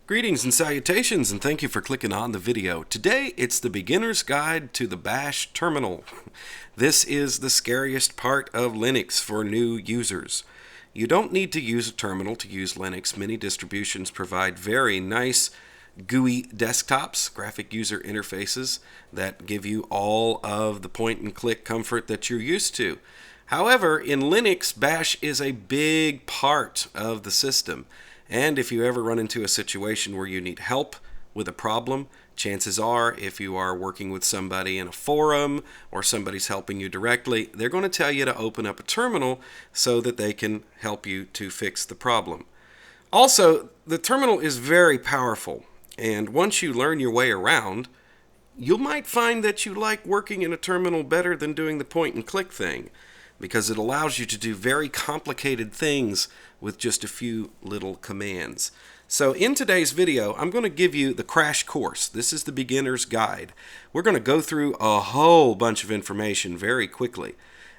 Greetings and salutations, and thank you for clicking on the video. Today, it's the beginner's guide to the Bash terminal. This is the scariest part of Linux for new users. You don't need to use a terminal to use Linux. Many distributions provide very nice GUI desktops, graphic user interfaces, that give you all of the point-and-click comfort that you're used to. However, in Linux, Bash is a big part of the system. And if you ever run into a situation where you need help with a problem, chances are, if you are working with somebody in a forum or somebody's helping you directly, they're going to tell you to open up a terminal so that they can help you to fix the problem. Also, the terminal is very powerful, and once you learn your way around, you might find that you like working in a terminal better than doing the point-and-click thing, because it allows you to do very complicated things with just a few little commands. So in today's video, I'm going to give you the crash course. This is the beginner's guide. We're going to go through a whole bunch of information very quickly.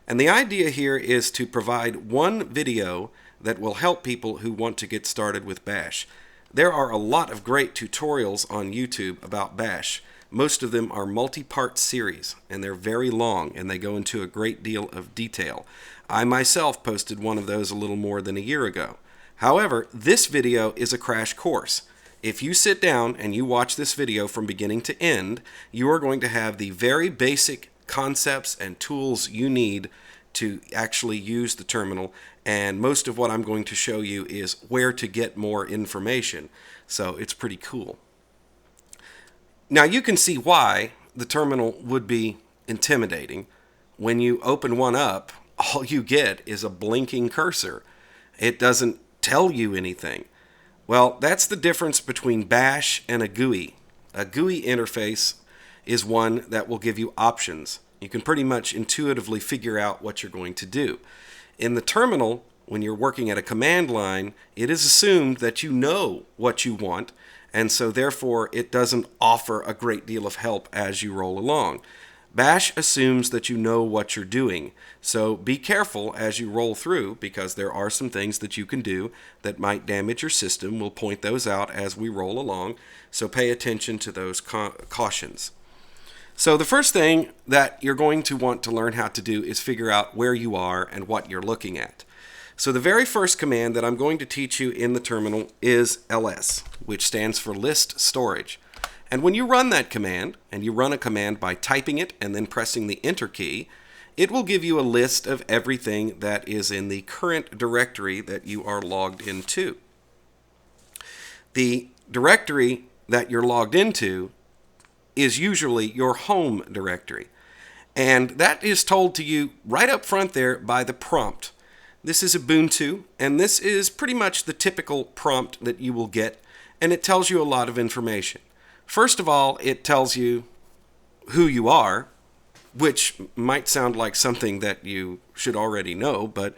And the idea here is to provide one video that will help people who want to get started with Bash. There are a lot of great tutorials on YouTube about Bash. Most of them are multi-part series, and they're very long, and they go into a great deal of detail. I myself posted one of those a little more than a year ago. However, this video is a crash course. If you sit down and you watch this video from beginning to end, you are going to have the very basic concepts and tools you need to actually use the terminal, and most of what I'm going to show you is where to get more information. So it's pretty cool. Now you can see why the terminal would be intimidating. When you open one up, all you get is a blinking cursor. It doesn't tell you anything. Well, that's the difference between Bash and a GUI. A GUI interface is one that will give you options. You can pretty much intuitively figure out what you're going to do. In the terminal, when you're working at a command line, it is assumed that you know what you want, and so therefore it doesn't offer a great deal of help as you roll along. Bash assumes that you know what you're doing, so be careful as you roll through, because there are some things that you can do that might damage your system. We'll point those out as we roll along, so pay attention to those cautions. So the first thing that you're going to want to learn how to do is figure out where you are and what you're looking at. So the very first command that I'm going to teach you in the terminal is ls, which stands for list storage. And when you run that command, and you run a command by typing it and then pressing the enter key, it will give you a list of everything that is in the current directory that you are logged into. The directory that you're logged into is usually your home directory. And that is told to you right up front there by the prompt. This is Ubuntu, and this is pretty much the typical prompt that you will get, and it tells you a lot of information. First of all, it tells you who you are, which might sound like something that you should already know, but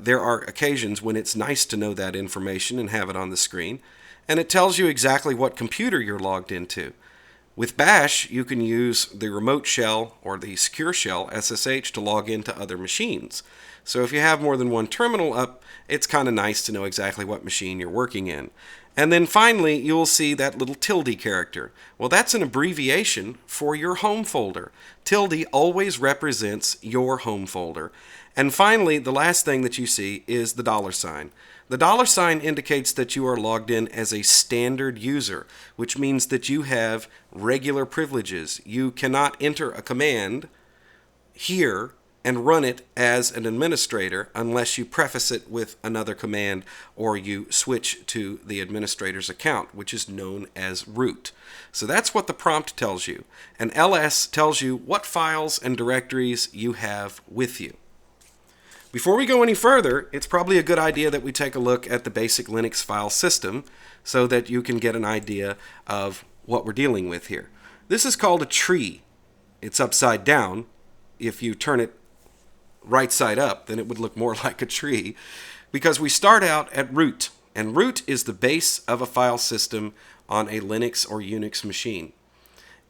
there are occasions when it's nice to know that information and have it on the screen. And it tells you exactly what computer you're logged into. With Bash, you can use the remote shell or the secure shell, SSH, to log into other machines. So if you have more than one terminal up, it's kind of nice to know exactly what machine you're working in. And then finally, you'll see that little tilde character. Well, that's an abbreviation for your home folder. Tilde always represents your home folder. And finally, the last thing that you see is the $sign. The $sign indicates that you are logged in as a standard user, which means that you have regular privileges. You cannot enter a command here and run it as an administrator unless you preface it with another command or you switch to the administrator's account, which is known as root. So that's what the prompt tells you. And ls tells you what files and directories you have with you. Before we go any further, it's probably a good idea that we take a look at the basic Linux file system so that you can get an idea of what we're dealing with here. This is called a tree. It's upside down. If you turn it right side up, then it would look more like a tree, because we start out at root, and root is the base of a file system on a Linux or Unix machine.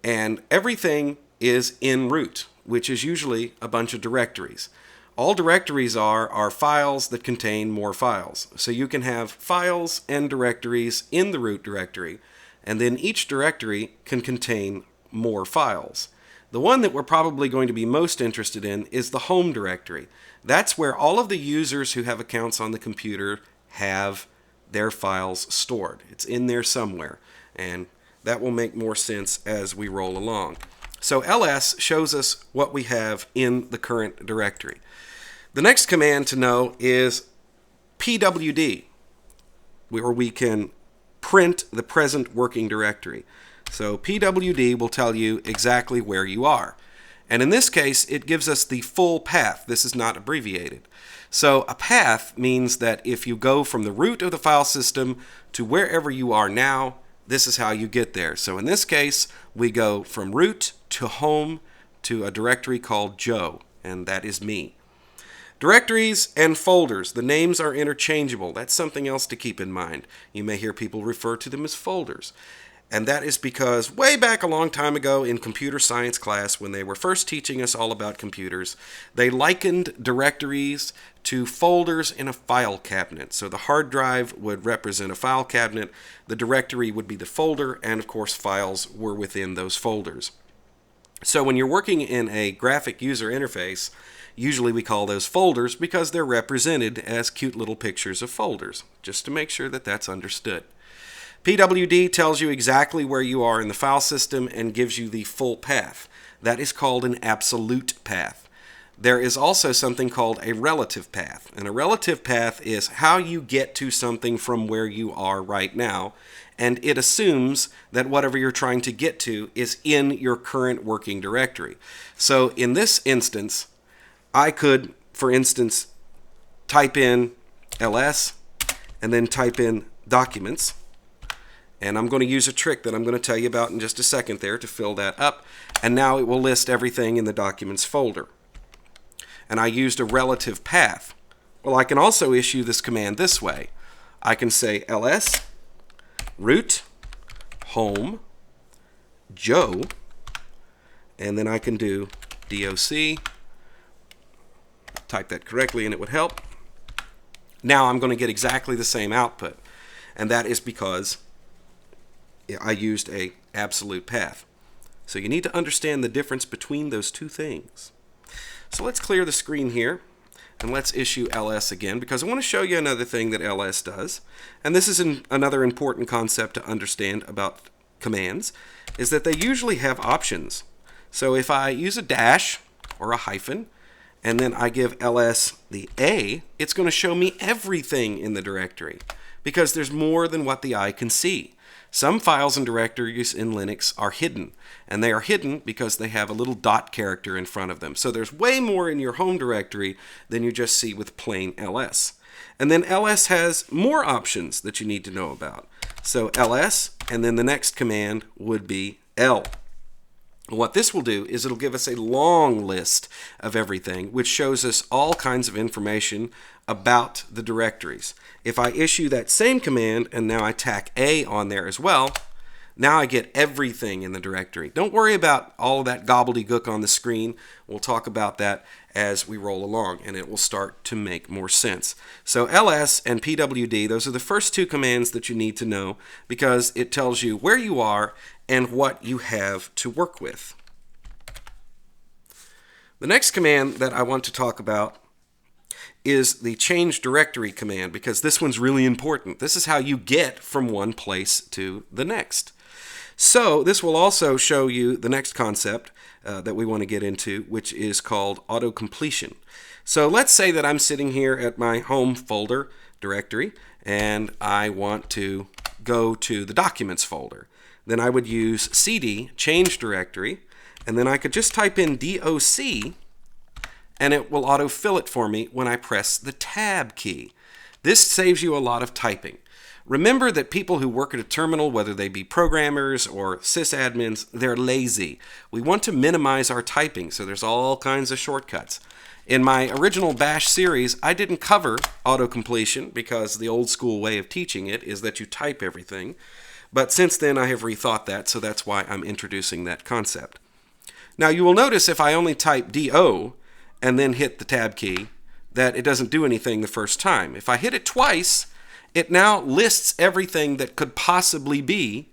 And everything is in root, which is usually a bunch of directories. All directories are files that contain more files. So you can have files and directories in the root directory, and then each directory can contain more files. The one that we're probably going to be most interested in is the home directory. That's where all of the users who have accounts on the computer have their files stored. It's in there somewhere, and that will make more sense as we roll along. So ls shows us what we have in the current directory. The next command to know is pwd, where we can print the present working directory. So pwd will tell you exactly where you are. And in this case, it gives us the full path. This is not abbreviated. So a path means that if you go from the root of the file system to wherever you are now, this is how you get there. So in this case, we go from root to home to a directory called Joe, and that is me. Directories and folders, the names are interchangeable. That's something else to keep in mind. You may hear people refer to them as folders. And that is because way back a long time ago in computer science class, when they were first teaching us all about computers, they likened directories to folders in a file cabinet. So the hard drive would represent a file cabinet, the directory would be the folder, and of course files were within those folders. So when you're working in a graphic user interface, usually we call those folders because they're represented as cute little pictures of folders, just to make sure that that's understood. pwd tells you exactly where you are in the file system and gives you the full path. That is called an absolute path. There is also something called a relative path. And a relative path is how you get to something from where you are right now. And it assumes that whatever you're trying to get to is in your current working directory. So in this instance, I could, for instance, type in ls and then type in documents. And I'm going to use a trick that I'm going to tell you about in just a second there to fill that up. And now it will list everything in the documents folder. And I used a relative path. Well, I can also issue this command this way. I can say ls root home Joe, and then I can do doc, type that correctly and it would help. Now I'm going to get exactly the same output, and that is because I used a absolute path. So you need to understand the difference between those two things. So let's clear the screen here and let's issue ls again, because I want to show you another thing that ls does. And this is another important concept to understand about commands, is that they usually have options. So if I use a dash or a hyphen and then I give ls the a, it's going to show me everything in the directory because there's more than what the eye can see. Some files and directories in Linux are hidden, and they are hidden because they have a little dot character in front of them. So there's way more in your home directory than you just see with plain ls. And then ls has more options that you need to know about. So ls, and then the next command would be l. What this will do is it'll give us a long list of everything, which shows us all kinds of information about the directories. If I issue that same command and now I tack a on there as well, now I get everything in the directory. Don't worry about all of that gobbledygook on the screen. We'll talk about that as we roll along, and it will start to make more sense. So ls and pwd, those are the first two commands that you need to know because it tells you where you are and what you have to work with. The next command that I want to talk about is the change directory command, because this one's really important. This is how you get from one place to the next. So this will also show you the next concept that we want to get into, which is called autocompletion. So let's say that I'm sitting here at my home folder directory and I want to go to the documents folder. Then I would use cd, change directory, and then I could just type in doc, and it will autofill it for me when I press the tab key. This saves you a lot of typing. Remember that people who work at a terminal, whether they be programmers or sysadmins, they're lazy. We want to minimize our typing, so there's all kinds of shortcuts. In my original Bash series, I didn't cover autocompletion because the old school way of teaching it is that you type everything. But since then, I have rethought that, so that's why I'm introducing that concept. Now, you will notice if I only type do and then hit the tab key, that it doesn't do anything the first time. If I hit it twice, it now lists everything that could possibly be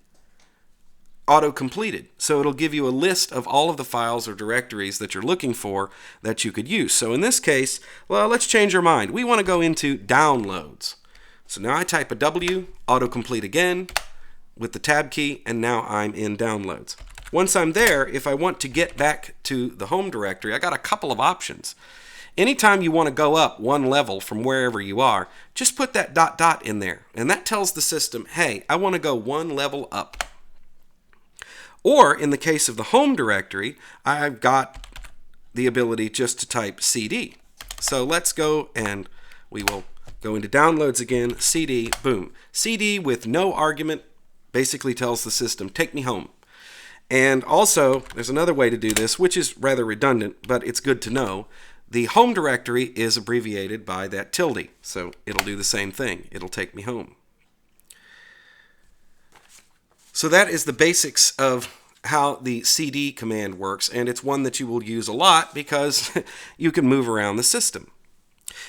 auto-completed. So it'll give you a list of all of the files or directories that you're looking for that you could use. So in this case, well, let's change our mind. We want to go into downloads. So now I type a W, autocomplete again with the tab key, and now I'm in downloads. Once I'm there, if I want to get back to the home directory, I got a couple of options. Anytime you want to go up one level from wherever you are, just put that ... in there. And that tells the system, hey, I want to go one level up. Or in the case of the home directory, I've got the ability just to type CD. So let's go and we will go into downloads again, CD, boom. CD with no argument basically tells the system, take me home. And also, there's another way to do this, which is rather redundant, but it's good to know. The home directory is abbreviated by that tilde, so it'll do the same thing. It'll take me home. So that is the basics of how the CD command works, and it's one that you will use a lot because you can move around the system.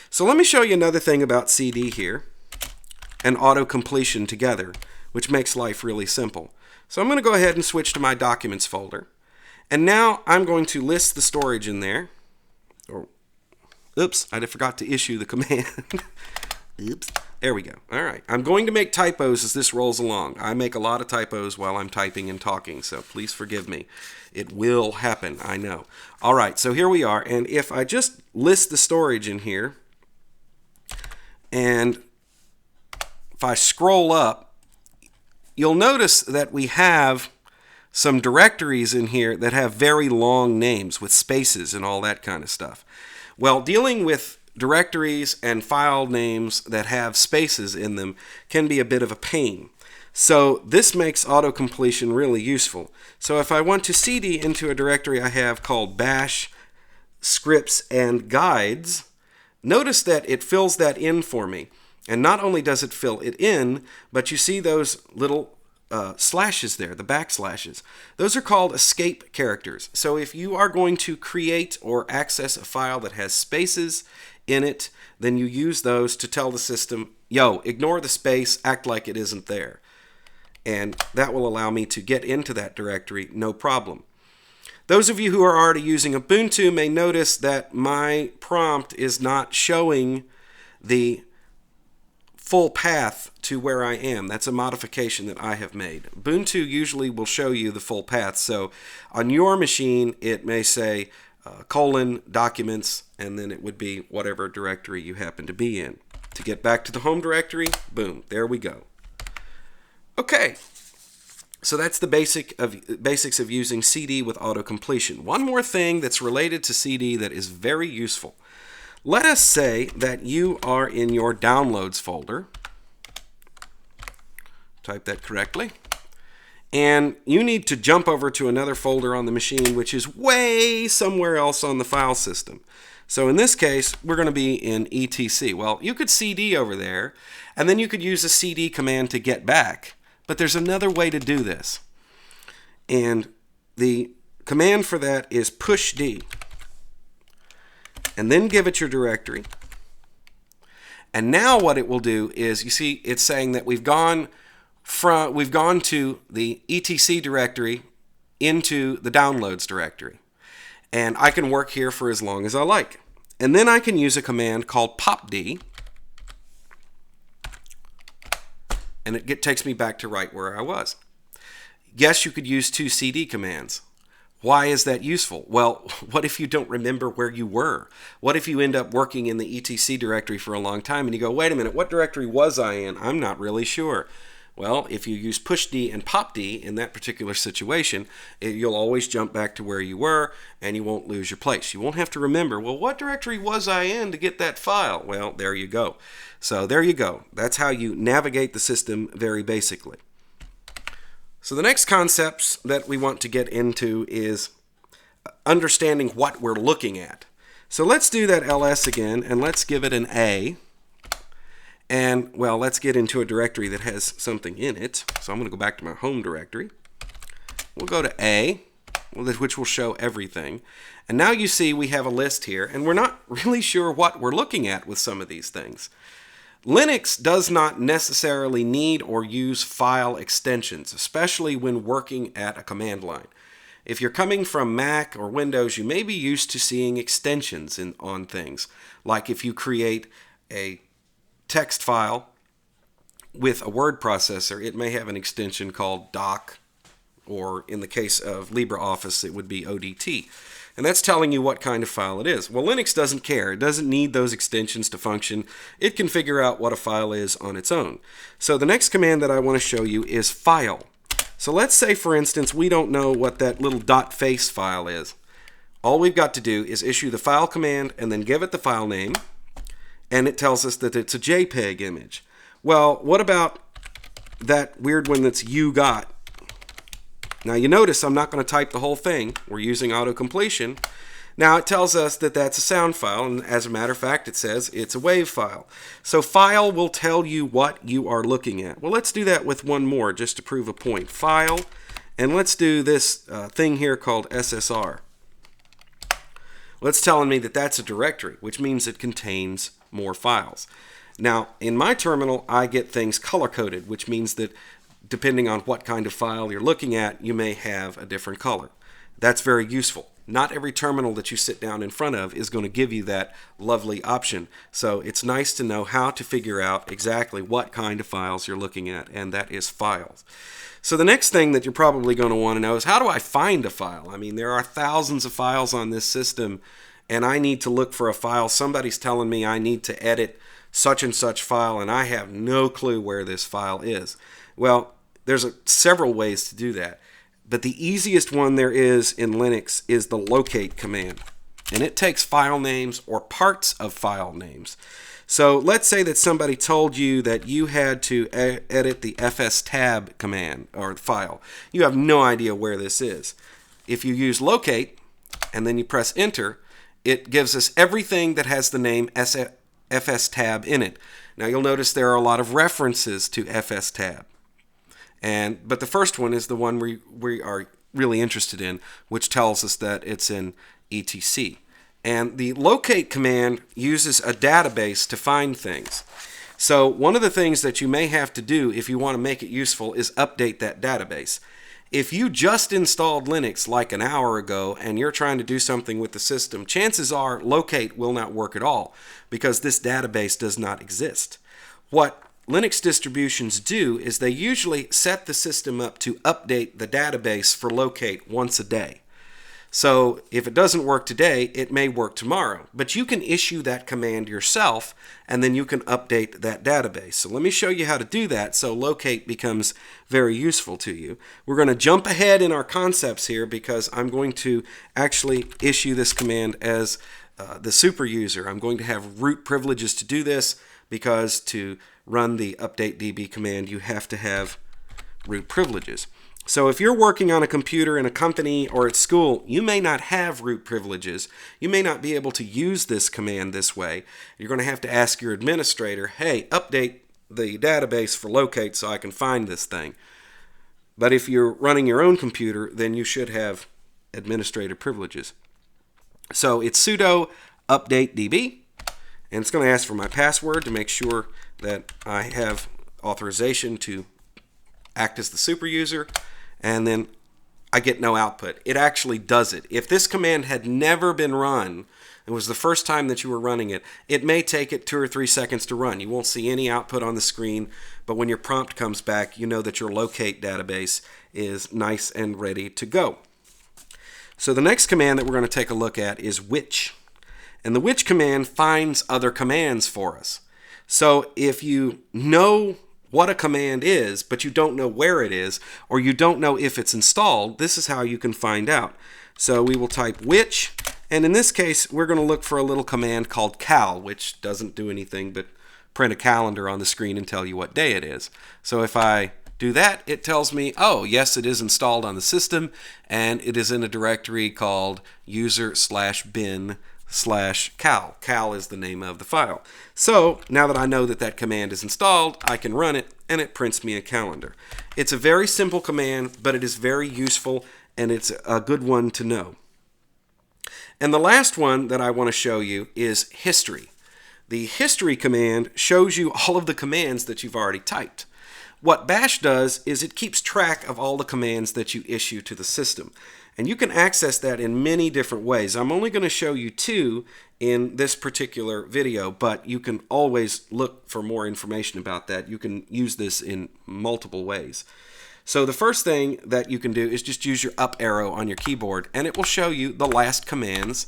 So let me show you another thing about CD here and auto-completion together, which makes life really simple. So I'm going to go ahead and switch to my Documents folder, and now I'm going to list the storage in there. Oops, I forgot to issue the command. Oops. There we go. All right. I'm going to make typos as this rolls along. I make a lot of typos while I'm typing and talking, so please forgive me. It will happen, I know. All right, so here we are. And if I just list the storage in here, and if I scroll up, you'll notice that we have some directories in here that have very long names with spaces and all that kind of stuff. Well, dealing with directories and file names that have spaces in them can be a bit of a pain. So this makes auto-completion really useful. So if I want to CD into a directory I have called bash scripts and guides, notice that it fills that in for me. And not only does it fill it in, but you see those little slashes there, the backslashes. Those are called escape characters. So if you are going to create or access a file that has spaces in it, then you use those to tell the system, yo, ignore the space, act like it isn't there. And that will allow me to get into that directory, no problem. Those of you who are already using Ubuntu may notice that my prompt is not showing the full path to where I am. That's a modification that I have made. Ubuntu usually will show you the full path. So on your machine, it may say :documents, and then it would be whatever directory you happen to be in. To get back to the home directory, boom, there we go. Okay, so that's the basics of using CD with auto-completion. One more thing that's related to CD that is very useful. Let us say that you are in your downloads folder. Type that correctly. And you need to jump over to another folder on the machine, which is way somewhere else on the file system. So in this case, we're going to be in etc. Well, you could CD over there, and then you could use a CD command to get back. But there's another way to do this. And the command for that is push D. And then give it your directory. And now what it will do is, you see, it's saying that we've gone to the etc directory into the downloads directory. And I can work here for as long as I like. And then I can use a command called popd, and it takes me back to right where I was. Yes, you could use two CD commands. Why is that useful? Well, what if you don't remember where you were? What if you end up working in the etc directory for a long time and you go, wait a minute, what directory was I in? I'm not really sure. Well, if you use pushd and popd in that particular situation, you'll always jump back to where you were and you won't lose your place. You won't have to remember, well, what directory was I in to get that file? Well, there you go. So there you go. That's how you navigate the system very basically. So the next concepts that we want to get into is understanding what we're looking at. So let's do that ls again, and let's give it an A. And, well, let's get into a directory that has something in it. So I'm going to go back to my home directory. We'll go to A. which will show everything. And now you see we have a list here, and we're not really sure what we're looking at with some of these things. Linux does not necessarily need or use file extensions, especially when working at a command line. If you're coming from Mac or Windows, you may be used to seeing extensions on things. Like if you create a text file with a word processor, it may have an extension called doc, or in the case of LibreOffice, it would be ODT. And that's telling you what kind of file it is. Well, Linux doesn't care. It doesn't need those extensions to function. It can figure out what a file is on its own. So the next command that I want to show you is file. So let's say, for instance, we don't know what that little .face file is. All we've got to do is issue the file command and then give it the file name, and it tells us that it's a JPEG image. Well, what about that weird one that's you got? Now you notice I'm not going to type the whole thing. We're using autocompletion. Now it tells us that that's a sound file, and as a matter of fact it says it's a WAV file. So file will tell you what you are looking at. Well, let's do that with one more just to prove a point. File, and let's do this thing here called SSR. Well, it's telling me that that's a directory, which means it contains more files. Now in my terminal I get things color-coded, which means that depending on what kind of file you're looking at, you may have a different color. That's very useful. Not every terminal that you sit down in front of is going to give you that lovely option. So it's nice to know how to figure out exactly what kind of files you're looking at, and that is files. So the next thing that you're probably going to want to know is, how do I find a file? I mean, there are thousands of files on this system, and I need to look for a file. Somebody's telling me I need to edit such and such file, and I have no clue where this file is. Well, there's several ways to do that, but the easiest one there is in Linux is the locate command, and it takes file names or parts of file names. So let's say that somebody told you that you had to edit the fstab command or file. You have no idea where this is. If you use locate and then you press enter, it gives us everything that has the name fstab in it. Now you'll notice there are a lot of references to fstab. But the first one is the one we are really interested in, which tells us that it's in etc. And the locate command uses a database to find things. So one of the things that you may have to do if you want to make it useful is update that database. If you just installed Linux like an hour ago and you're trying to do something with the system, chances are locate will not work at all because this database does not exist. What Linux distributions do is they usually set the system up to update the database for locate once a day. So if it doesn't work today, it may work tomorrow. But you can issue that command yourself, and then you can update that database. So let me show you how to do that so locate becomes very useful to you. We're going to jump ahead in our concepts here because I'm going to actually issue this command as the super user. I'm going to have root privileges to do this because to run the updatedb command, you have to have root privileges. So if you're working on a computer in a company or at school, you may not have root privileges. You may not be able to use this command this way. You're going to have to ask your administrator, hey, update the database for locate so I can find this thing. But if you're running your own computer, then you should have administrative privileges. So it's sudo updatedb, and it's going to ask for my password to make sure that I have authorization to act as the super user, and then I get no output. It actually does it. If this command had never been run, it was the first time that you were running it, it may take it 2 or 3 seconds to run. You won't see any output on the screen, but when your prompt comes back, you know that your locate database is nice and ready to go. So the next command that we're going to take a look at is which. And the which command finds other commands for us. So if you know what a command is, but you don't know where it is, or you don't know if it's installed, this is how you can find out. So we will type which, and in this case, we're going to look for a little command called cal, which doesn't do anything but print a calendar on the screen and tell you what day it is. So if I do that, it tells me, oh, yes, it is installed on the system, and it is in a directory called user/bin/cal. Cal is the name of the file. So now that I know that that command is installed, I can run it and it prints me a calendar. It's a very simple command, but it is very useful, and it's a good one to know. And the last one that I want to show you is history. The history command shows you all of the commands that you've already typed. What bash does is it keeps track of all the commands that you issue to the system. And you can access that in many different ways. I'm only going to show you two in this particular video, but you can always look for more information about that. You can use this in multiple ways. So the first thing that you can do is just use your up arrow on your keyboard, and it will show you the last commands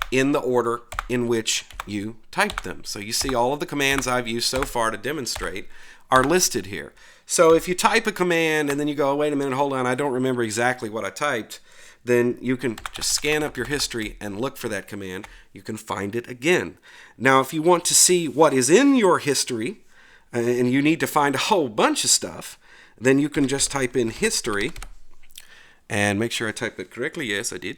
in the order in which you typed them. So you see all of the commands I've used so far to demonstrate are listed here. So if you type a command and then you go, oh, wait a minute, hold on, I don't remember exactly what I typed, then you can just scan up your history and look for that command. You can find it again. Now, if you want to see what is in your history, and you need to find a whole bunch of stuff, then you can just type in history, and make sure I typed it correctly. Yes, I did.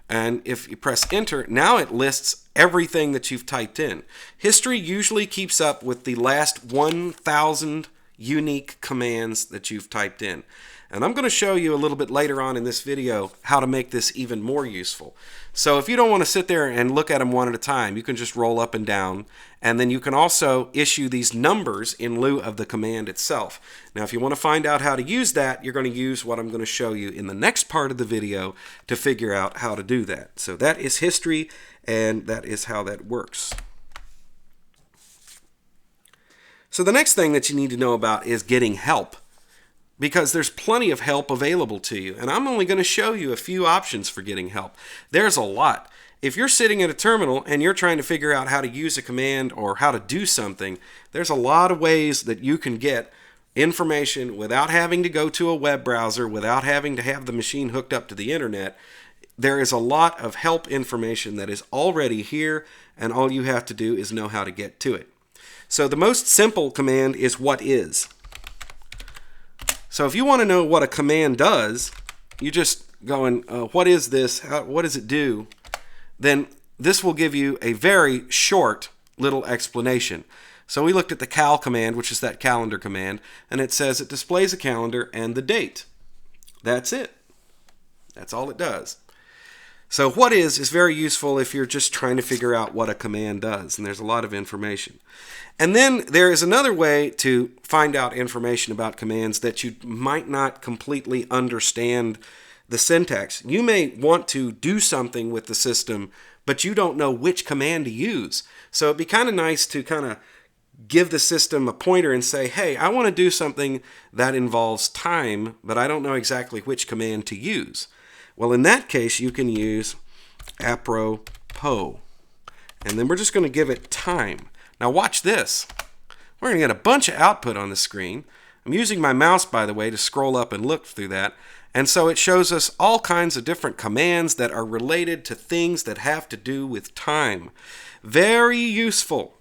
And if you press enter, now it lists everything that you've typed in. History usually keeps up with the last 1,000 unique commands that you've typed in. And I'm going to show you a little bit later on in this video how to make this even more useful. So if you don't want to sit there and look at them one at a time, you can just roll up and down, and then you can also issue these numbers in lieu of the command itself. Now if you want to find out how to use that, you're going to use what I'm going to show you in the next part of the video to figure out how to do that. So that is history, and that is how that works. So the next thing that you need to know about is getting help, because there's plenty of help available to you. And I'm only going to show you a few options for getting help. There's a lot. If you're sitting at a terminal and you're trying to figure out how to use a command or how to do something, there's a lot of ways that you can get information without having to go to a web browser, without having to have the machine hooked up to the internet. There is a lot of help information that is already here, and all you have to do is know how to get to it. So the most simple command is whatis. So if you want to know what a command does, you just go and what is this? What does it do? Then this will give you a very short little explanation. So we looked at the cal command, which is that calendar command, and it says it displays a calendar and the date. That's it. That's all it does. So whatis is very useful if you're just trying to figure out what a command does, and there's a lot of information. And then there is another way to find out information about commands that you might not completely understand the syntax. You may want to do something with the system, but you don't know which command to use. So it'd be kind of nice to kind of give the system a pointer and say, hey, I want to do something that involves time, but I don't know exactly which command to use. Well, in that case, you can use apropos. And then we're just going to give it time. Now watch this. We're going to get a bunch of output on the screen. I'm using my mouse, by the way, to scroll up and look through that. And so it shows us all kinds of different commands that are related to things that have to do with time. Very useful.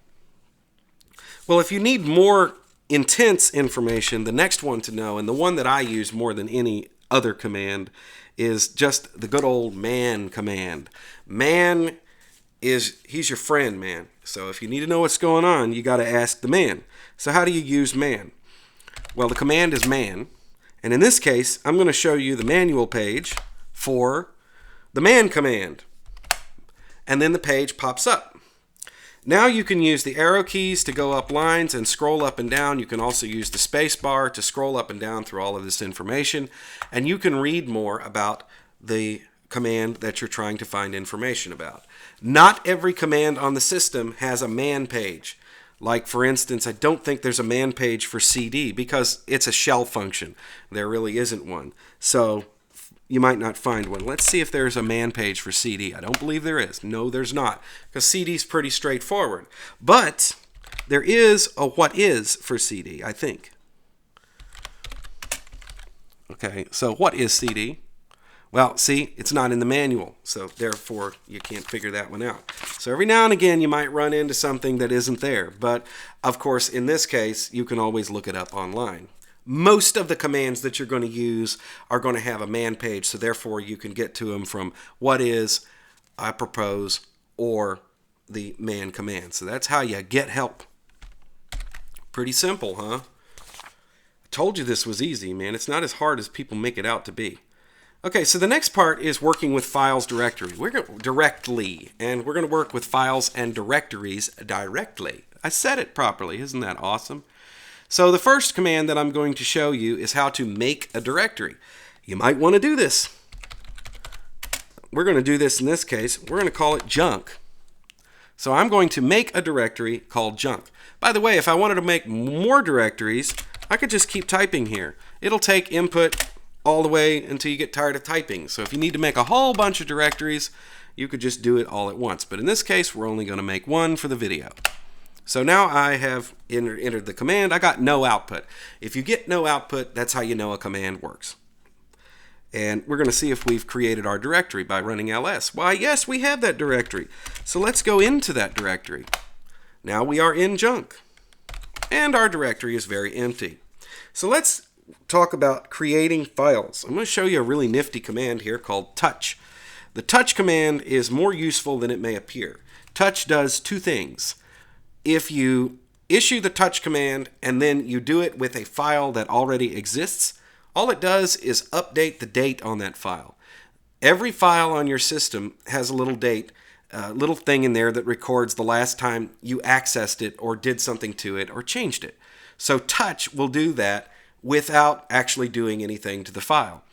Well, if you need more intense information, the next one to know, and the one that I use more than any other command, is just the good old man command. Man he's your friend, man. So if you need to know what's going on, you got to ask the man. So how do you use man? Well, the command is man. And in this case, I'm going to show you the manual page for the man command. And then the page pops up. Now you can use the arrow keys to go up lines and scroll up and down. You can also use the space bar to scroll up and down through all of this information. And you can read more about the command that you're trying to find information about. Not every command on the system has a man page. Like, for instance, I don't think there's a man page for cd because it's a shell function. There really isn't one. So you might not find one. Let's see if there's a man page for cd. I don't believe there is. No, there's not, because cd is pretty straightforward. But there is a whatis for cd, I think. Okay, so what is cd? Well, see, it's not in the manual, so therefore you can't figure that one out. So every now and again you might run into something that isn't there, but of course in this case you can always look it up online. Most of the commands that you're going to use are going to have a man page, so therefore you can get to them from whatis, apropos, or the man command. So that's how you get help. Pretty simple, huh? I told you this was easy, man. It's not as hard as people make it out to be. Okay, so the next part is working with files directly. We're going to work with files and directories directly. I said it properly, isn't that awesome? So the first command that I'm going to show you is how to make a directory. You might want to do this. We're going to do this in this case. We're going to call it junk. So I'm going to make a directory called junk. By the way, if I wanted to make more directories, I could just keep typing here. It'll take input all the way until you get tired of typing. So if you need to make a whole bunch of directories, you could just do it all at once. But in this case, we're only going to make one for the video. So now I have entered the command. I got no output. If you get no output, that's how you know a command works. And we're going to see if we've created our directory by running ls. Why, yes, we have that directory. So let's go into that directory. Now we are in junk. And our directory is very empty. So let's talk about creating files. I'm going to show you a really nifty command here called touch. The touch command is more useful than it may appear. Touch does two things. If you issue the touch command and then you do it with a file that already exists, all it does is update the date on that file. Every file on your system has a little date, a little thing in there that records the last time you accessed it or did something to it or changed it. So touch will do that without actually doing anything to the file.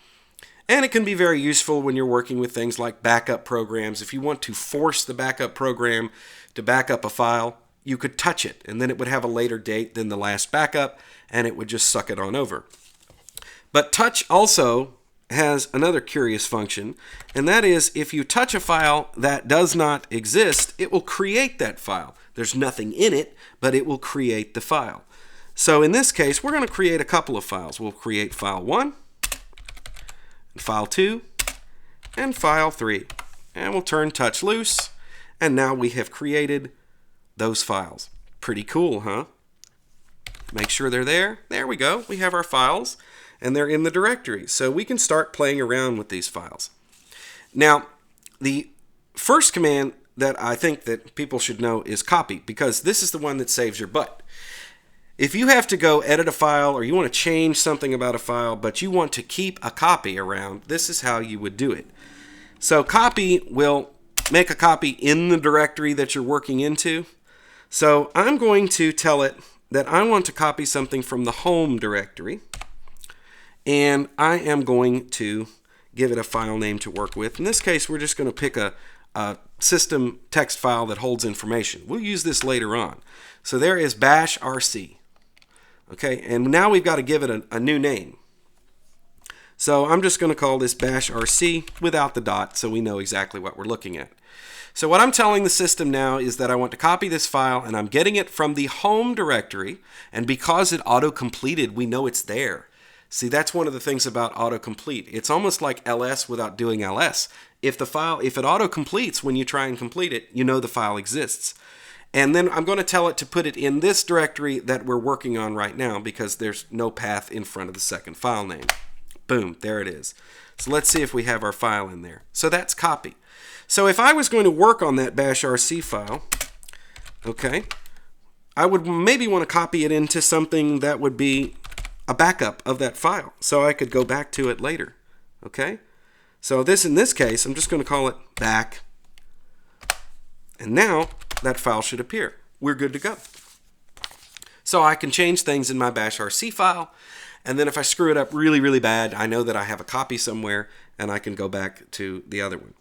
And it can be very useful when you're working with things like backup programs. If you want to force the backup program to back up a file, you could touch it, and then it would have a later date than the last backup, and it would just suck it on over. But touch also has another curious function, and that is if you touch a file that does not exist, it will create that file. There's nothing in it, but it will create the file. So in this case, we're going to create a couple of files. We'll create file 1, file 2, and file 3. And we'll turn touch loose, and now we have created those files. Pretty cool, huh? Make sure they're there. There we go. We have our files, and they're in the directory. So we can start playing around with these files. Now, the first command that I think that people should know is copy, because this is the one that saves your butt. If you have to go edit a file or you want to change something about a file, but you want to keep a copy around, this is how you would do it. So copy will make a copy in the directory that you're working into. So I'm going to tell it that I want to copy something from the home directory, and I am going to give it a file name to work with. In this case, we're just going to pick a system text file that holds information. We'll use this later on. So there is bash rc. Okay, and now we've got to give it a new name. So I'm just going to call this bash rc without the dot so we know exactly what we're looking at. So what I'm telling the system now is that I want to copy this file, and I'm getting it from the home directory, and because it auto-completed, we know it's there. See, that's one of the things about autocomplete. It's almost like ls without doing ls. If it auto-completes when you try and complete it, you know the file exists. And then I'm going to tell it to put it in this directory that we're working on right now because there's no path in front of the second file name. Boom, there it is. So let's see if we have our file in there. So that's copy. So if I was going to work on that bash rc file, okay, I would maybe want to copy it into something that would be a backup of that file so I could go back to it later. Okay? So in this case, I'm just going to call it back. And now that file should appear. We're good to go. So I can change things in my bash rc file, and then if I screw it up really, really bad, I know that I have a copy somewhere, and I can go back to the other one.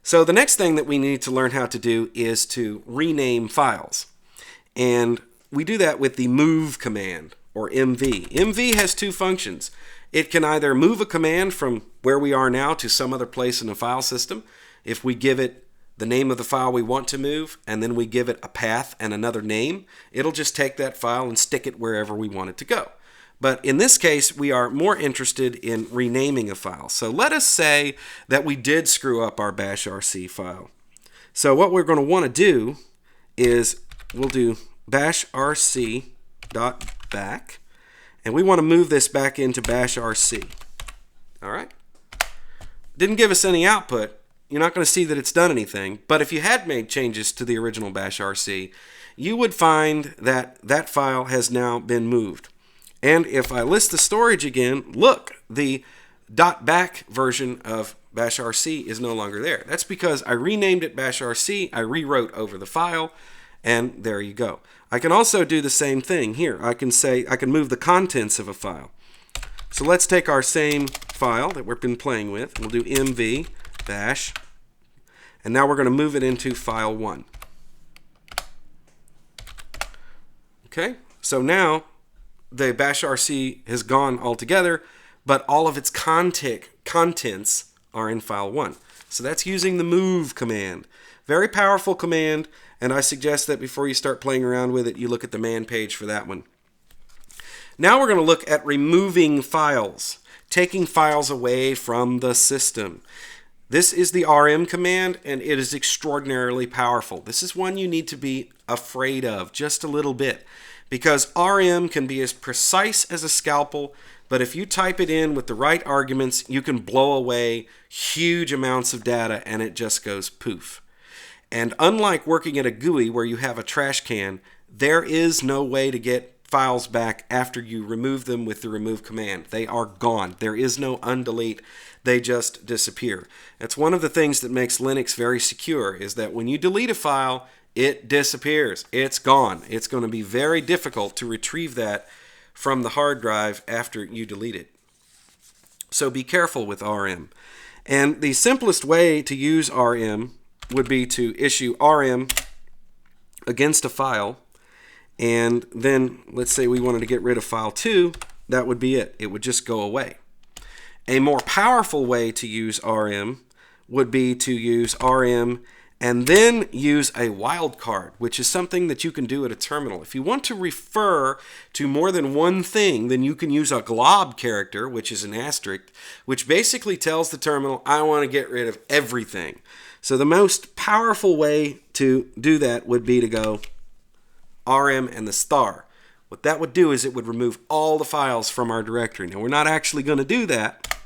So the next thing that we need to learn how to do is to rename files. And we do that with the move command, or mv. mv has two functions. It can either move a command from where we are now to some other place in the file system. If we give it the name of the file we want to move, and then we give it a path and another name, it'll just take that file and stick it wherever we want it to go. But in this case, we are more interested in renaming a file. So let us say that we did screw up our bash rc file. So what we're going to want to do is we'll do bash rc.back, and we want to move this back into bash rc. All right? Didn't give us any output. You're not going to see that it's done anything. But if you had made changes to the original bash rc, you would find that that file has now been moved. And if I list the storage again, look, the .back version of bash rc is no longer there. That's because I renamed it bash rc, I rewrote over the file, and there you go. I can also do the same thing here. I can move the contents of a file. So let's take our same file that we've been playing with. We'll do mv bash, and now we're going to move it into file 1. Okay, so now the bash rc has gone altogether, but all of its contents are in file 1. So that's using the move command. Very powerful command, and I suggest that before you start playing around with it, you look at the man page for that one. Now we're going to look at removing files, taking files away from the system. This is the rm command, and it is extraordinarily powerful. This is one you need to be afraid of just a little bit, because rm can be as precise as a scalpel, but if you type it in with the right arguments, you can blow away huge amounts of data and it just goes poof. And unlike working at a GUI where you have a trash can, there is no way to get files back after you remove them with the remove command. They are gone. There is no undelete. They just disappear. That's one of the things that makes Linux very secure, is that when you delete a file, it disappears. It's gone. It's going to be very difficult to retrieve that from the hard drive after you delete it. So be careful with rm. And the simplest way to use rm would be to issue rm against a file, and then let's say we wanted to get rid of file 2, that would be it. It would just go away. A more powerful way to use rm would be to use rm and then use a wildcard, which is something that you can do at a terminal. If you want to refer to more than one thing, then you can use a glob character, which is an asterisk, which basically tells the terminal, I want to get rid of everything. So the most powerful way to do that would be to go rm and the star. What that would do is it would remove all the files from our directory. Now, we're not actually going to do that,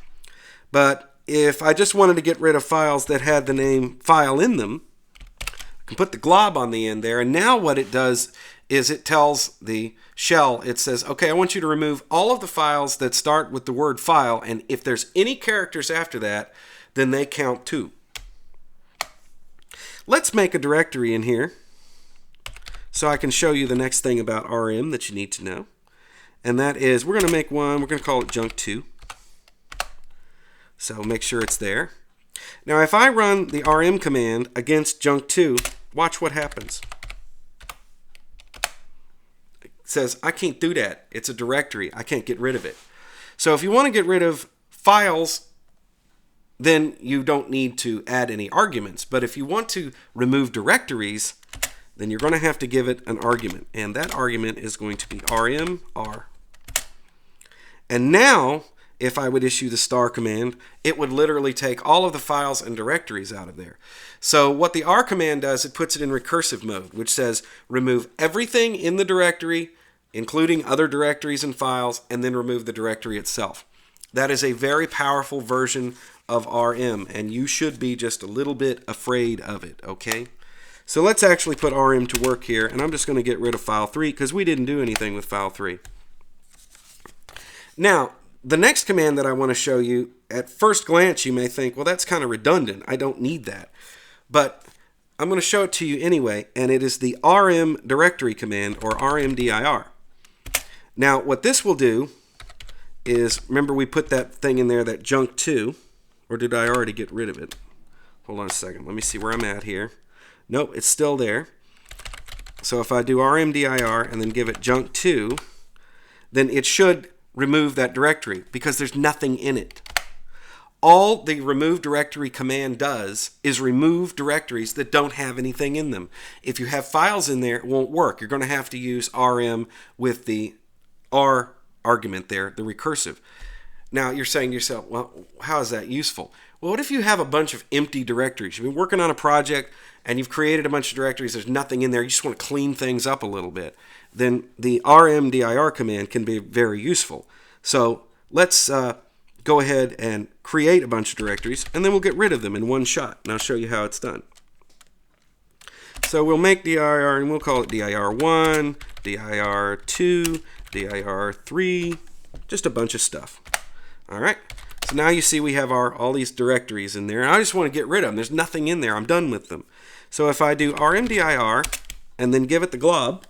but if I just wanted to get rid of files that had the name file in them, I can put the glob on the end there, and now what it does is it tells the shell, it says, okay, I want you to remove all of the files that start with the word file, and if there's any characters after that, then they count too. Let's make a directory in here so I can show you the next thing about rm that you need to know. And that is, we're going to make one, we're going to call it junk2. So make sure it's there. Now if I run the rm command against junk2, watch what happens. It says, I can't do that. It's a directory. I can't get rid of it. So if you want to get rid of files, then you don't need to add any arguments. But if you want to remove directories, then you're going to have to give it an argument. And that argument is going to be rmr. And now, if I would issue the star command, it would literally take all of the files and directories out of there. So what the R command does, it puts it in recursive mode, which says remove everything in the directory, including other directories and files, and then remove the directory itself. That is a very powerful version of rm, and you should be just a little bit afraid of it, okay? So let's actually put rm to work here, and I'm just going to get rid of file 3 because we didn't do anything with file 3. Now, the next command that I want to show you, at first glance you may think, well, that's kind of redundant. I don't need that. But I'm going to show it to you anyway, and it is the rm directory command, or rmdir. Now, what this will do is, remember we put that thing in there, that junk2, or did I already get rid of it? Hold on a second. Let me see where I'm at here. Nope, it's still there. So if I do rmdir and then give it junk2, then it should remove that directory because there's nothing in it. All the remove directory command does is remove directories that don't have anything in them. If you have files in there, it won't work. You're going to have to use rm with the R argument there, the recursive. Now you're saying to yourself, well, how is that useful? Well, what if you have a bunch of empty directories? You've been working on a project and you've created a bunch of directories, there's nothing in there, you just want to clean things up a little bit. Then the rmdir command can be very useful. So let's go ahead and create a bunch of directories, and then we'll get rid of them in one shot. And I'll show you how it's done. So we'll make dir, and we'll call it dir1, dir2, dir3, just a bunch of stuff. All right. So So now you see we have all these directories in there. And I just want to get rid of them. There's nothing in there. I'm done with them. So if I do rmdir and then give it the glob,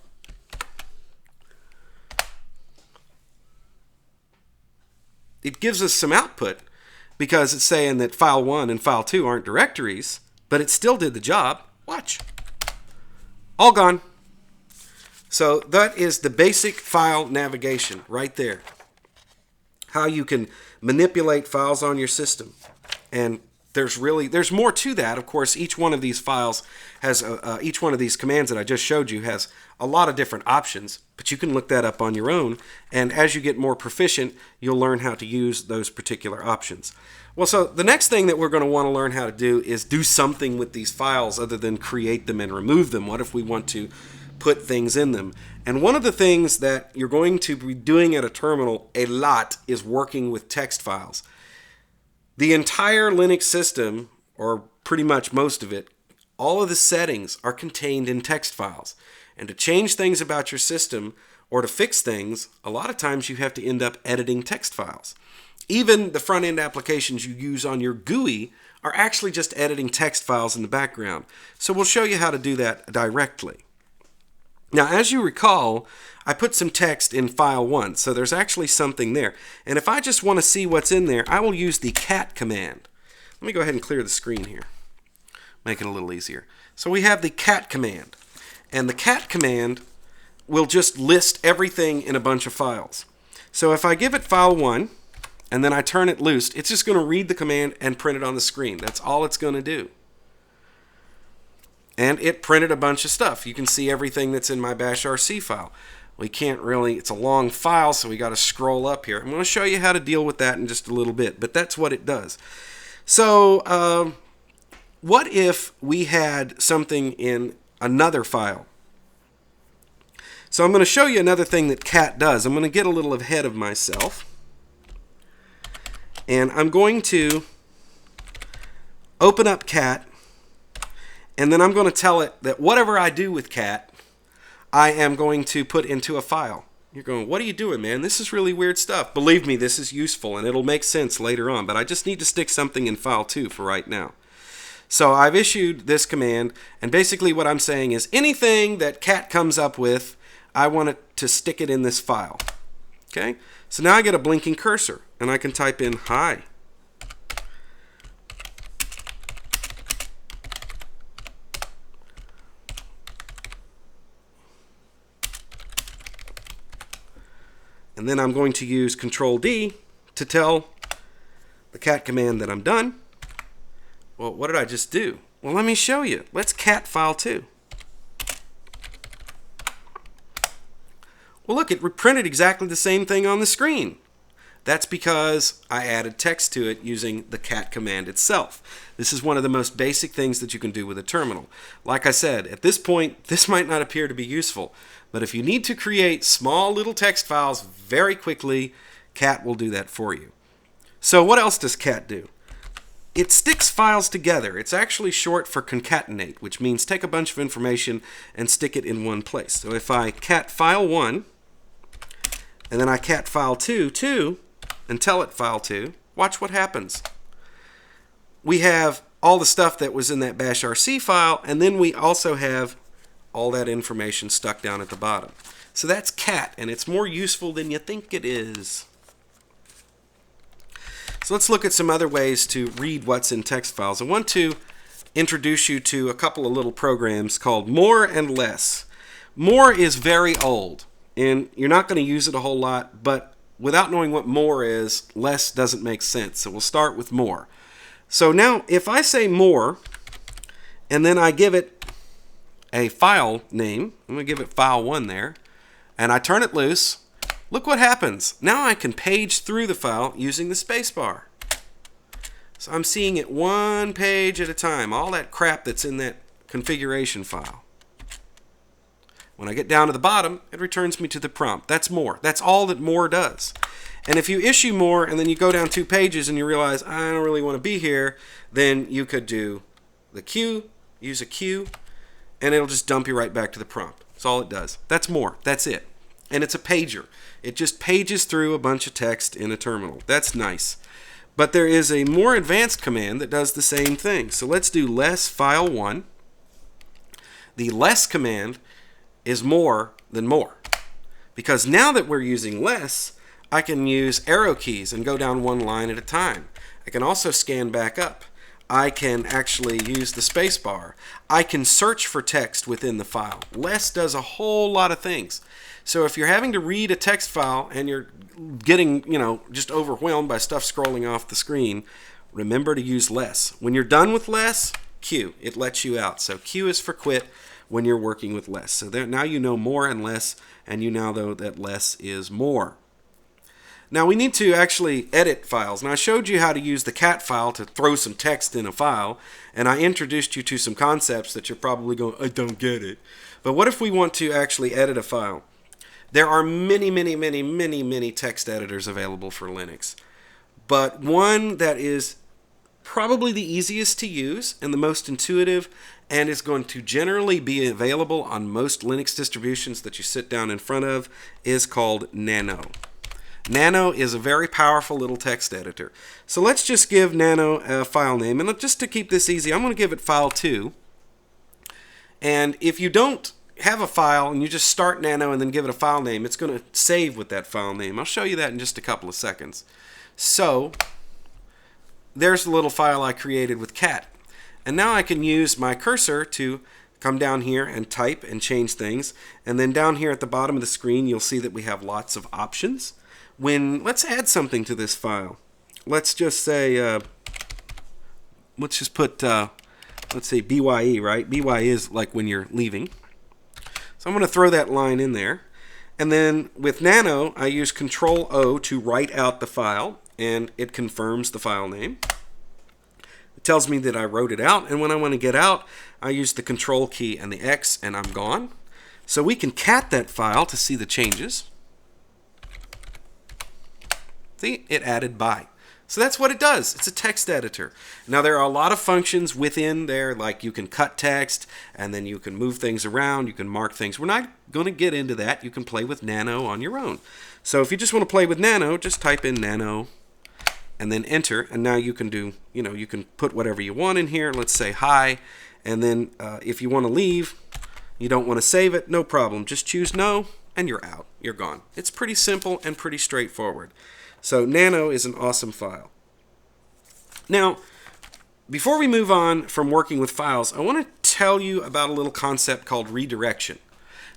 it gives us some output because it's saying that file 1 and file 2 aren't directories, but it still did the job. Watch. All gone. So that is the basic file navigation right there. How you can manipulate files on your system. And there's more to that. Of course, each one of these files has, each one of these commands that I just showed you has a lot of different options, but you can look that up on your own. And as you get more proficient, you'll learn how to use those particular options. Well, so the next thing that we're going to want to learn how to do is do something with these files other than create them and remove them. What if we want to put things in them? And one of the things that you're going to be doing at a terminal a lot is working with text files. The entire Linux system, or pretty much most of it, all of the settings are contained in text files. And to change things about your system or to fix things, a lot of times you have to end up editing text files. Even the front-end applications you use on your GUI are actually just editing text files in the background. So we'll show you how to do that directly. Now, as you recall, I put some text in file 1, so there's actually something there. And if I just want to see what's in there, I will use the cat command. Let me go ahead and clear the screen here. Make it a little easier. So we have the cat command. And the cat command will just list everything in a bunch of files. So if I give it file 1, and then I turn it loose, it's just going to read the command and print it on the screen. That's all it's going to do. And it printed a bunch of stuff. You can see everything that's in my bashrc file. We can't really, it's a long file, so we got to scroll up here. I'm going to show you how to deal with that in just a little bit, but that's what it does. So what if we had something in another file? So I'm going to show you another thing that cat does. I'm going to get a little ahead of myself. And I'm going to open up cat, and then I'm going to tell it that whatever I do with cat, I am going to put into a file. You're going, what are you doing, man? This is really weird stuff. Believe me, this is useful, and it'll make sense later on, but I just need to stick something in file 2 for right now. So I've issued this command, and basically what I'm saying is anything that cat comes up with, I want it to stick it in this file. Okay? So now I get a blinking cursor, and I can type in hi. And then I'm going to use Control D to tell the cat command that I'm done. Well, what did I just do? Well, let me show you. Let's cat file 2. Well, look, it reprinted exactly the same thing on the screen. That's because I added text to it using the cat command itself. This is one of the most basic things that you can do with a terminal. Like I said, at this point, this might not appear to be useful, but if you need to create small little text files very quickly, cat will do that for you. So what else does cat do? It sticks files together. It's actually short for concatenate, which means take a bunch of information and stick it in one place. So if I cat file 1, and then I cat file 2, and tell it file 2, watch what happens. We have all the stuff that was in that bashrc file, and then we also have all that information stuck down at the bottom. So that's cat, and it's more useful than you think it is. So let's look at some other ways to read what's in text files. I want to introduce you to a couple of little programs called More and Less. More is very old, and you're not going to use it a whole lot, but without knowing what more is, less doesn't make sense. So we'll start with more. So now if I say more, and then I give it a file name, I'm going to give it file 1 there, and I turn it loose, look what happens. Now I can page through the file using the spacebar. So I'm seeing it one page at a time, all that crap that's in that configuration file. When I get down to the bottom, it returns me to the prompt. That's more. That's all that more does. And if you issue more and then you go down 2 pages and you realize, I don't really want to be here, then you could do the queue, use a queue, and it'll just dump you right back to the prompt. That's all it does. That's more. That's it. And it's a pager. It just pages through a bunch of text in a terminal. That's nice. But there is a more advanced command that does the same thing. So let's do less file1. The less command is more than more. Because now that we're using less, I can use arrow keys and go down one line at a time. I can also scan back up. I can actually use the space bar. I can search for text within the file. Less does a whole lot of things. So if you're having to read a text file and you're getting, just overwhelmed by stuff scrolling off the screen, remember to use less. When you're done with less, Q. It lets you out. So Q is for quit when you're working with less. So there, now you know more and less, and you now know that less is more. Now we need to actually edit files. Now I showed you how to use the cat file to throw some text in a file, and I introduced you to some concepts that you're probably going, I don't get it. But what if we want to actually edit a file? There are many text editors available for Linux. But one that is probably the easiest to use and the most intuitive and is going to generally be available on most Linux distributions that you sit down in front of is called Nano. Nano is a very powerful little text editor. So let's just give Nano a file name. And just to keep this easy, I'm going to give it file2. And if you don't have a file and you just start Nano and then give it a file name, it's going to save with that file name. I'll show you that in just a couple of seconds. So there's the little file I created with cat. And now I can use my cursor to come down here and type and change things. And then down here at the bottom of the screen, you'll see that we have lots of options. Let's add something to this file. Let's just say, let's just put, let's say BYE, right? BYE is like when you're leaving. So I'm going to throw that line in there. And then with Nano, I use Control O to write out the file, and it confirms the file name. It tells me that I wrote it out, and when I want to get out, I use the Control key and the X, and I'm gone. So we can cat that file to see the changes. See, it added by. So that's what it does. It's a text editor. Now there are a lot of functions within there, like you can cut text, and then you can move things around, you can mark things. We're not going to get into that. You can play with Nano on your own. So if you just want to play with Nano, just type in Nano and then enter, and now you can do, you can put whatever you want in here. Let's say hi, and then if you want to leave, you don't want to save it, no problem. Just choose no, and you're out. You're gone. It's pretty simple and pretty straightforward. So Nano is an awesome file. Now, before we move on from working with files, I want to tell you about a little concept called redirection.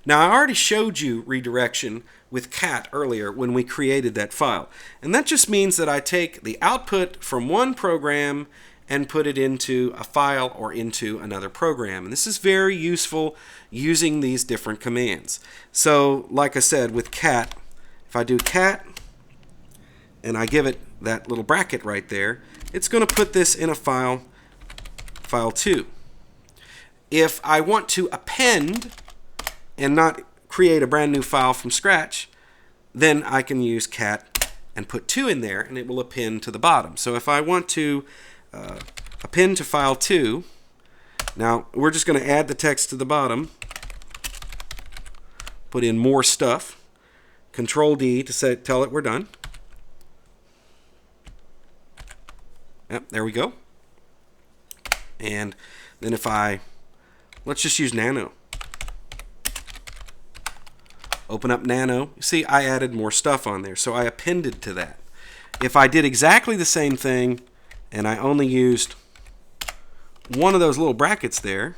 Now, I already showed you redirection with cat earlier when we created that file. And that just means that I take the output from one program and put it into a file or into another program. And this is very useful using these different commands. So, like I said, with cat, if I do cat, and I give it that little bracket right there, it's going to put this in a file, file2. If I want to append and not create a brand new file from scratch, then I can use cat and put 2 in there, and it will append to the bottom. So if I want to append to file2, now we're just going to add the text to the bottom, put in more stuff, Control D to tell it we're done. Yep, there we go. And then if let's just use Nano. Open up Nano. You see, I added more stuff on there, so I appended to that. If I did exactly the same thing, and I only used one of those little brackets there,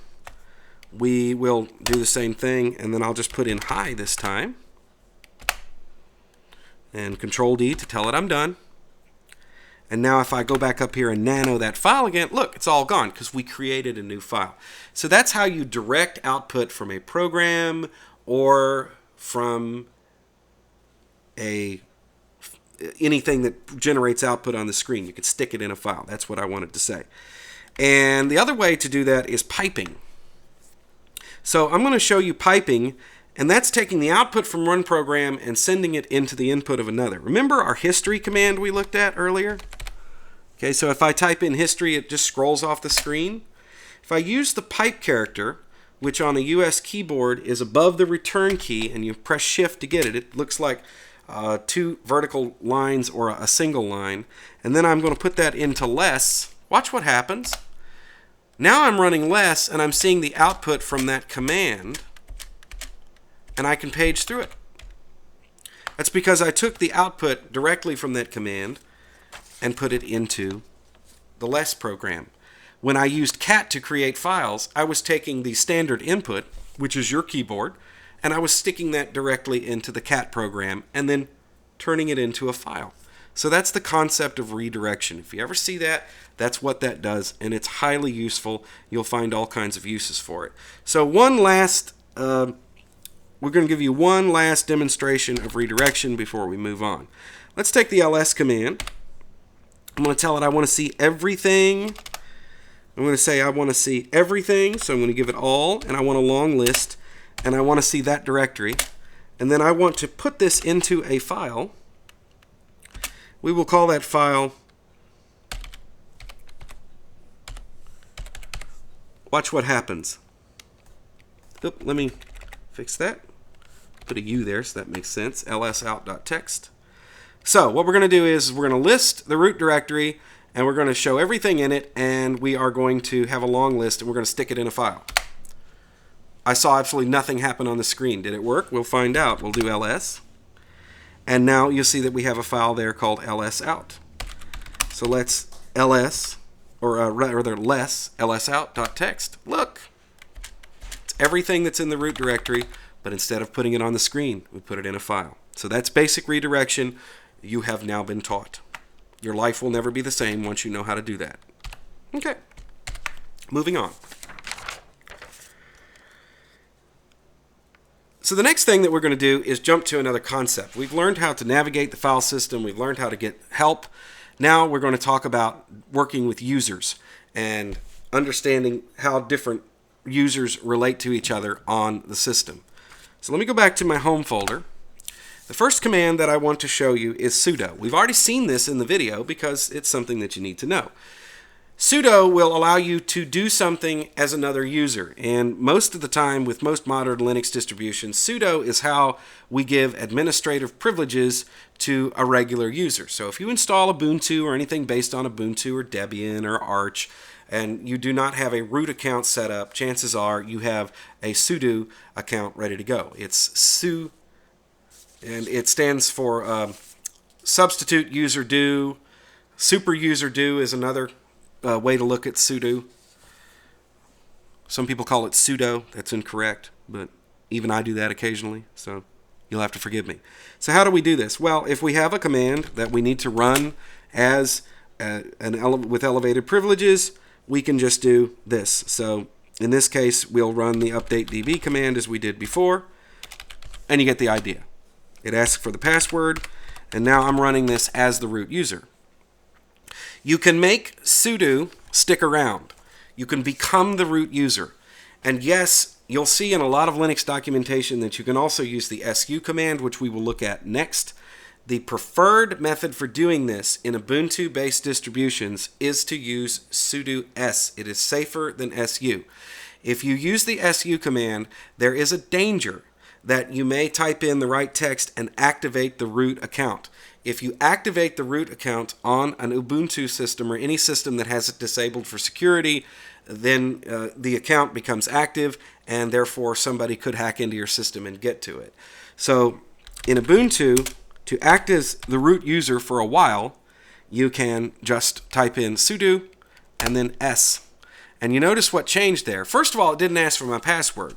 we will do the same thing, and then I'll just put in hi this time. And Control D to tell it I'm done. And now if I go back up here and Nano that file again, look, it's all gone because we created a new file. So that's how you direct output from a program or from anything that generates output on the screen. You could stick it in a file. That's what I wanted to say. And the other way to do that is piping. So I'm going to show you piping, and that's taking the output from one program and sending it into the input of another. Remember our history command we looked at earlier? Okay, so if I type in history, it just scrolls off the screen. If I use the pipe character, which on a US keyboard is above the return key, and you press shift to get it, it looks like two vertical lines or a single line. And then I'm going to put that into less. Watch what happens. Now I'm running less, and I'm seeing the output from that command, and I can page through it. That's because I took the output directly from that command and put it into the less program. When I used cat to create files, I was taking the standard input, which is your keyboard, and I was sticking that directly into the cat program and then turning it into a file. So that's the concept of redirection. If you ever see that, that's what that does, and it's highly useful. You'll find all kinds of uses for it. So we're going to give you one last demonstration of redirection before we move on. Let's take the ls command. I'm going to tell it I want to see everything. I'm going to say I want to see everything, so I'm going to give it all, and I want a long list, and I want to see that directory. And then I want to put this into a file. We will call that file, watch what happens. Oop, let me fix that. Put a U there so that makes sense. lsout.txt. So what we're going to do is we're going to list the root directory, and we're going to show everything in it, and we are going to have a long list, and we're going to stick it in a file. I saw absolutely nothing happen on the screen. Did it work? We'll find out. We'll do ls. And now you'll see that we have a file there called lsout. So let's ls, or rather less, lsout.txt. Look, it's everything that's in the root directory, but instead of putting it on the screen, we put it in a file. So that's basic redirection. You have now been taught. Your life will never be the same once you know how to do that. Okay, moving on. So the next thing that we're going to do is jump to another concept. We've learned how to navigate the file system. We've learned how to get help. Now we're going to talk about working with users and understanding how different users relate to each other on the system. So let me go back to my home folder. The first command that I want to show you is sudo. We've already seen this in the video because it's something that you need to know. Sudo will allow you to do something as another user, and most of the time with most modern Linux distributions, sudo is how we give administrative privileges to a regular user. So if you install Ubuntu or anything based on Ubuntu or Debian or Arch, and you do not have a root account set up, chances are you have a sudo account ready to go. It's su, and it stands for substitute user do. Super user do is another way to look at sudo. Some people call it sudo. That's incorrect, but even I do that occasionally, so you'll have to forgive me. So how do we do this? Well, if we have a command that we need to run as with elevated privileges, we can just do this. So in this case, we'll run the updatedb command as we did before, and you get the idea. It asks for the password, and now I'm running this as the root user. You can make sudo stick around. You can become the root user. And yes, you'll see in a lot of Linux documentation that you can also use the su command, which we will look at next. The preferred method for doing this in Ubuntu-based distributions is to use sudo s. It is safer than su. If you use the su command, there is a danger that you may type in the right text and activate the root account. If you activate the root account on an Ubuntu system or any system that has it disabled for security, then the account becomes active, and therefore somebody could hack into your system and get to it. So in Ubuntu, to act as the root user for a while, you can just type in sudo and then s. And you notice what changed there. First of all, it didn't ask for my password.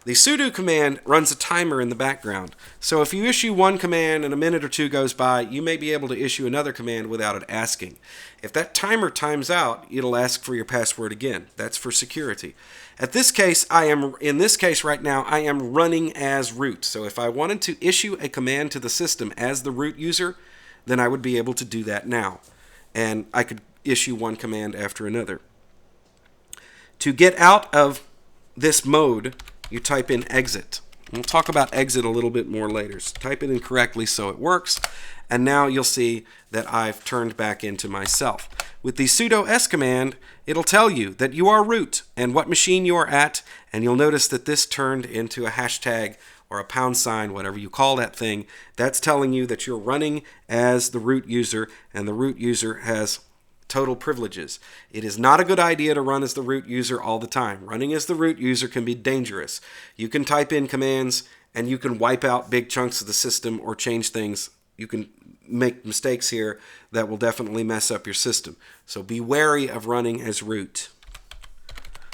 The sudo command runs a timer in the background. So if you issue one command and a minute or two goes by, you may be able to issue another command without it asking. If that timer times out, it'll ask for your password again. That's for security. In this case right now, I am running as root. So if I wanted to issue a command to the system as the root user, then I would be able to do that now. And I could issue one command after another. To get out of this mode, you type in exit. We'll talk about exit a little bit more later. So type it in correctly so it works. And now you'll see that I've turned back into myself. With the sudo s command, it'll tell you that you are root and what machine you are at. And you'll notice that this turned into a hashtag or a pound sign, whatever you call that thing, that's telling you that you're running as the root user, and the root user has total privileges. It is not a good idea to run as the root user all the time. Running as the root user can be dangerous. You can type in commands and you can wipe out big chunks of the system or change things. You can make mistakes here that will definitely mess up your system. So be wary of running as root.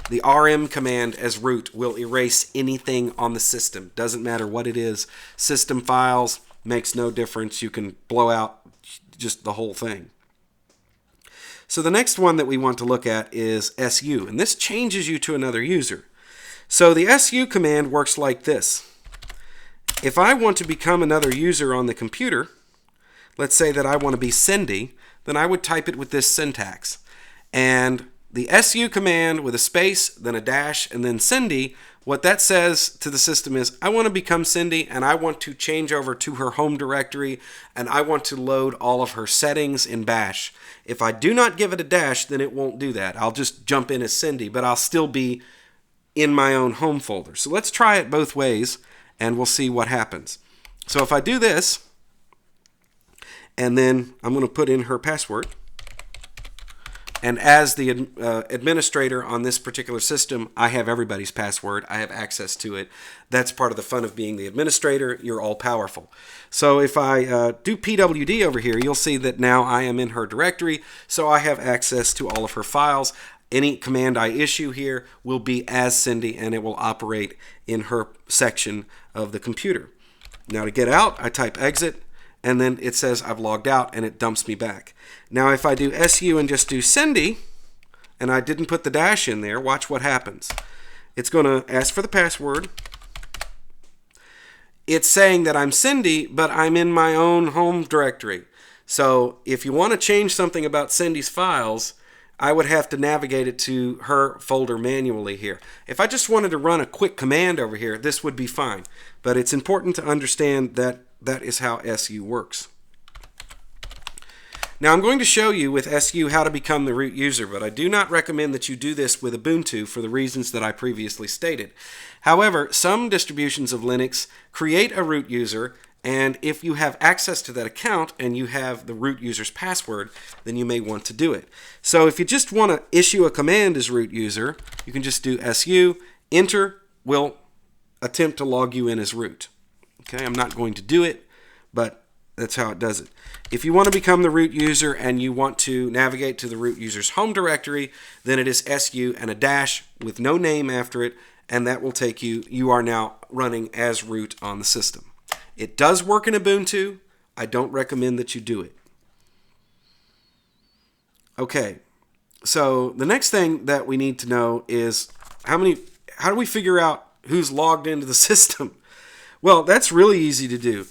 The rm command as root will erase anything on the system. Doesn't matter what it is. System files makes no difference. You can blow out just the whole thing. So the next one that we want to look at is su, and this changes you to another user. So the su command works like this. If I want to become another user on the computer, let's say that I want to be Cindy, then I would type it with this syntax. And the su command with a space, then a dash, and then Cindy, what that says to the system is, I want to become Cindy, and I want to change over to her home directory, and I want to load all of her settings in bash. If I do not give it a dash, then it won't do that. I'll just jump in as Cindy, but I'll still be in my own home folder. So let's try it both ways, and we'll see what happens. So if I do this, and then I'm going to put in her password, and as the administrator on this particular system, I have everybody's password. I have access to it. That's part of the fun of being the administrator. You're all powerful. So if I do pwd over here, you'll see that now I am in her directory, so I have access to all of her files. Any command I issue here will be as Cindy, and it will operate in her section of the computer. Now to get out, I type exit, and then it says I've logged out, and it dumps me back. Now if I do su and just do Cindy, and I didn't put the dash in there, watch what happens. It's going to ask for the password. It's saying that I'm Cindy, but I'm in my own home directory. So if you want to change something about Cindy's files, I would have to navigate it to her folder manually here. If I just wanted to run a quick command over here, this would be fine. But it's important to understand that that is how su works. Now I'm going to show you with su how to become the root user, but I do not recommend that you do this with Ubuntu for the reasons that I previously stated. However, some distributions of Linux create a root user, and if you have access to that account and you have the root user's password, then you may want to do it. So if you just want to issue a command as root user, you can just do su, enter will attempt to log you in as root. Okay, I'm not going to do it, but that's how it does it. If you want to become the root user and you want to navigate to the root user's home directory, then it is su and a dash with no name after it, and that will take you, you are now running as root on the system. It does work in Ubuntu. I don't recommend that you do it. Okay, so the next thing that we need to know is how do we figure out who's logged into the system? Well, that's really easy to do.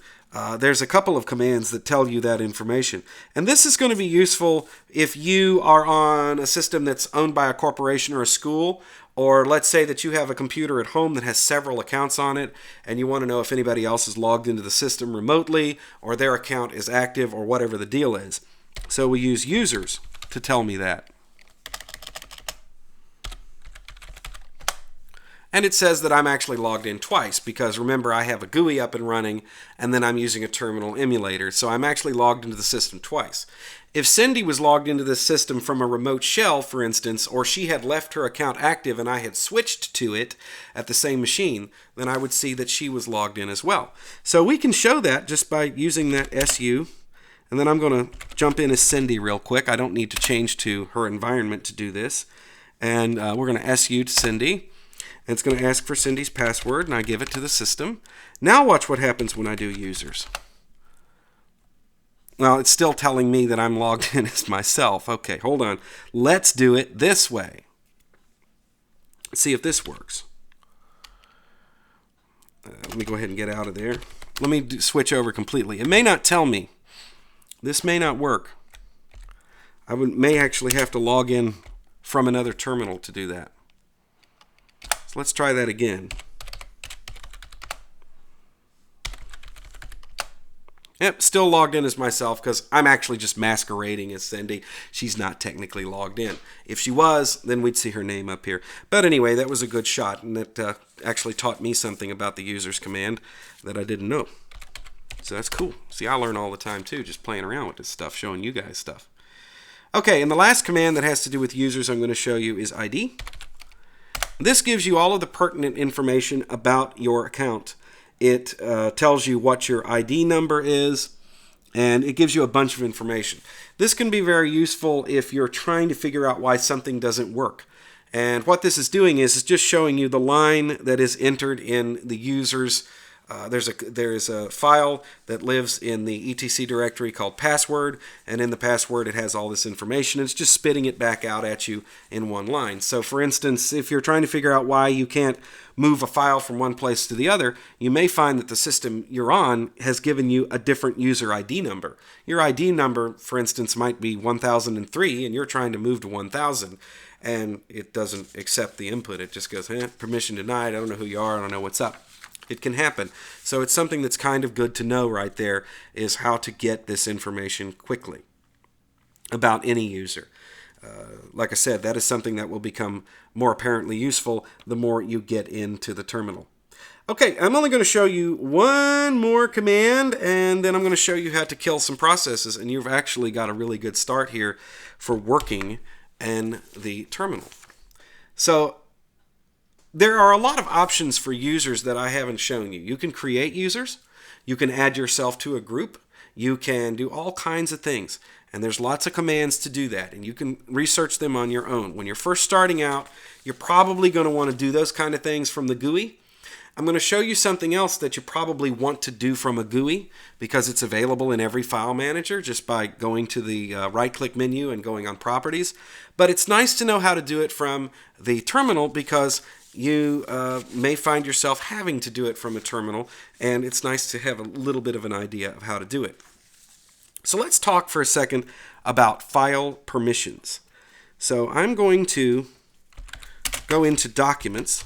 There's a couple of commands that tell you that information. And this is going to be useful if you are on a system that's owned by a corporation or a school, or let's say that you have a computer at home that has several accounts on it, and you want to know if anybody else is logged into the system remotely, or their account is active, or whatever the deal is. So we use users to tell me that. And it says that I'm actually logged in twice because remember I have a GUI up and running and then I'm using a terminal emulator, so I'm actually logged into the system twice. If Cindy was logged into this system from a remote shell, for instance, or she had left her account active and I had switched to it at the same machine, then I would see that she was logged in as well. So we can show that just by using that su, and then I'm going to jump in as Cindy real quick. I don't need to change to her environment to do this. And we're going to su to Cindy. And it's going to ask for Cindy's password, and I give it to the system. Now watch what happens when I do users. Well, it's still telling me that I'm logged in as myself. Okay, hold on. Let's do it this way. Let's see if this works. Let me go ahead and get out of there. Let me switch over completely. It may not tell me. This may not work. I may actually have to log in from another terminal to do that. So let's try that again. Yep, still logged in as myself because I'm actually just masquerading as Cindy. She's not technically logged in. If she was, then we'd see her name up here. But anyway, that was a good shot, and it actually taught me something about the users command that I didn't know. So that's cool. See, I learn all the time too, just playing around with this stuff, showing you guys stuff. Okay, and the last command that has to do with users I'm going to show you is ID. This gives you all of the pertinent information about your account. It tells you what your ID number is, and it gives you a bunch of information. This can be very useful if you're trying to figure out why something doesn't work. And what this is doing is just showing you the line that is entered in the user's. There's a file that lives in the etc directory called password, and in the password it has all this information. It's just spitting it back out at you in one line. So for instance, if you're trying to figure out why you can't move a file from one place to the other, you may find that the system you're on has given you a different user ID number. Your ID number, for instance, might be 1003, and you're trying to move to 1000, and it doesn't accept the input. It just goes, permission denied, I don't know who you are, I don't know what's up. It can happen. So it's something that's kind of good to know right there, is how to get this information quickly about any user. Like I said, that is something that will become more apparently useful the more you get into the terminal. Okay, I'm only going to show you one more command, and then I'm going to show you how to kill some processes, and you've actually got a really good start here for working in the terminal. So there are a lot of options for users that I haven't shown you. You can create users, you can add yourself to a group, you can do all kinds of things, and there's lots of commands to do that, and you can research them on your own. When you're first starting out, you're probably going to want to do those kind of things from the GUI. I'm going to show you something else that you probably want to do from a GUI because it's available in every file manager just by going to the right-click menu and going on Properties. But it's nice to know how to do it from the terminal because you may find yourself having to do it from a terminal, and it's nice to have a little bit of an idea of how to do it. So let's talk for a second about file permissions. So I'm going to go into Documents,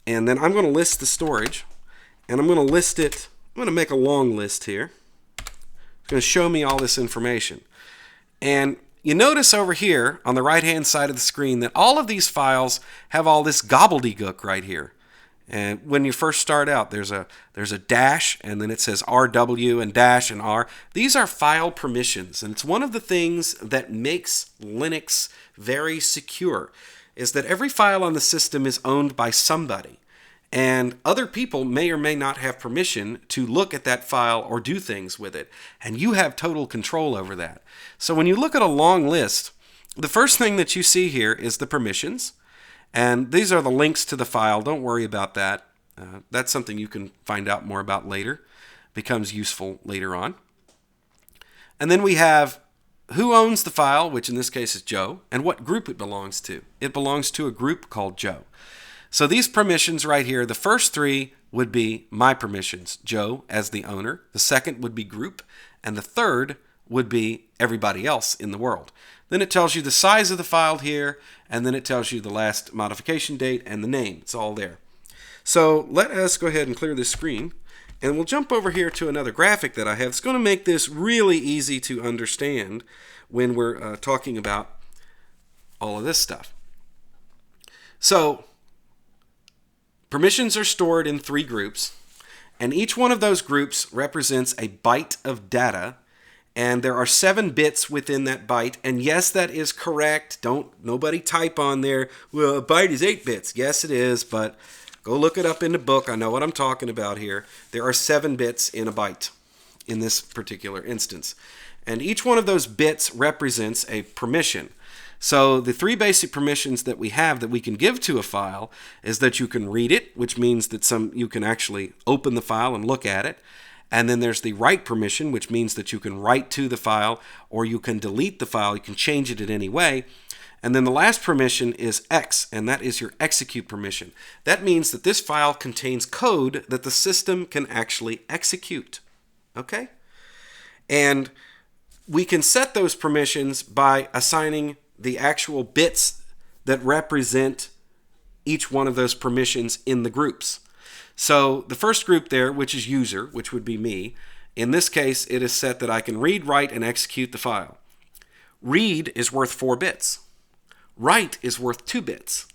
and then I'm going to list the storage, and I'm going to list it. I'm going to make a long list here. It's going to show me all this information. And you notice over here on the right-hand side of the screen that all of these files have all this gobbledygook right here. And when you first start out, there's a dash, and then it says RW and dash and R. These are file permissions, and it's one of the things that makes Linux very secure, is that every file on the system is owned by somebody, and other people may or may not have permission to look at that file or do things with it, and you have total control over that. So when you look at a long list, the first thing that you see here is the permissions, and these are the links to the file. Don't worry about that. That's something you can find out more about later. Becomes useful later on. And then we have who owns the file, which in this case is Joe, and what group it belongs to. It belongs to a group called Joe. So these permissions right here, the first three would be my permissions, Joe as the owner. The second would be group, and the third would be everybody else in the world. Then it tells you the size of the file here, and then it tells you the last modification date and the name. It's all there. So let us go ahead and clear this screen, and we'll jump over here to another graphic that I have. It's going to make this really easy to understand when we're talking about all of this stuff. So permissions are stored in 3 groups, and each one of those groups represents a byte of data, and there are 7 bits within that byte. And yes, that is correct. Nobody type on there, well, a byte is 8 bits. Yes, it is, but go look it up in the book. I know what I'm talking about here. There are 7 bits in a byte in this particular instance. And each one of those bits represents a permission. So the 3 basic permissions that we have that we can give to a file is that you can read it, which means that you can actually open the file and look at it. And then there's the write permission, which means that you can write to the file, or you can delete the file. You can change it in any way. And then the last permission is X, and that is your execute permission. That means that this file contains code that the system can actually execute. Okay? And we can set those permissions by assigning the actual bits that represent each one of those permissions in the groups. So the first group there, which is user, which would be me, in this case, it is set that I can read, write, and execute the file. Read is worth 4 bits. Write is worth 2 bits.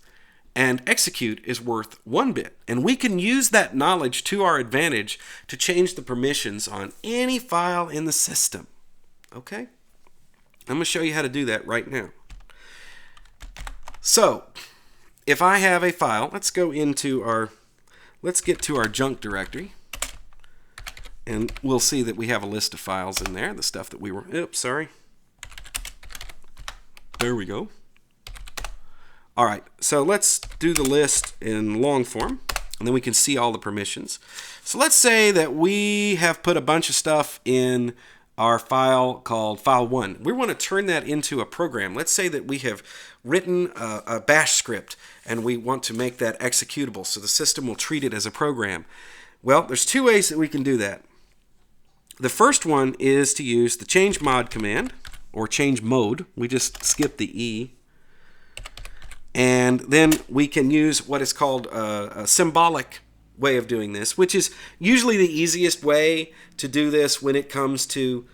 And execute is worth 1 bit. And we can use that knowledge to our advantage to change the permissions on any file in the system. Okay? I'm going to show you how to do that right now. So, if I have a file, let's get to our junk directory. And we'll see that we have a list of files in there, the stuff that we were, There we go. All right, so let's do the list in long form, and then we can see all the permissions. So let's say that we have put a bunch of stuff in our file called file1. We want to turn that into a program. Let's say that we have written a bash script, and we want to make that executable, so the system will treat it as a program. Well, there's 2 ways that we can do that. The first one is to use the change mod command, or change mode. We just skip the E. And then we can use what is called a symbolic way of doing this, which is usually the easiest way to do this when it comes to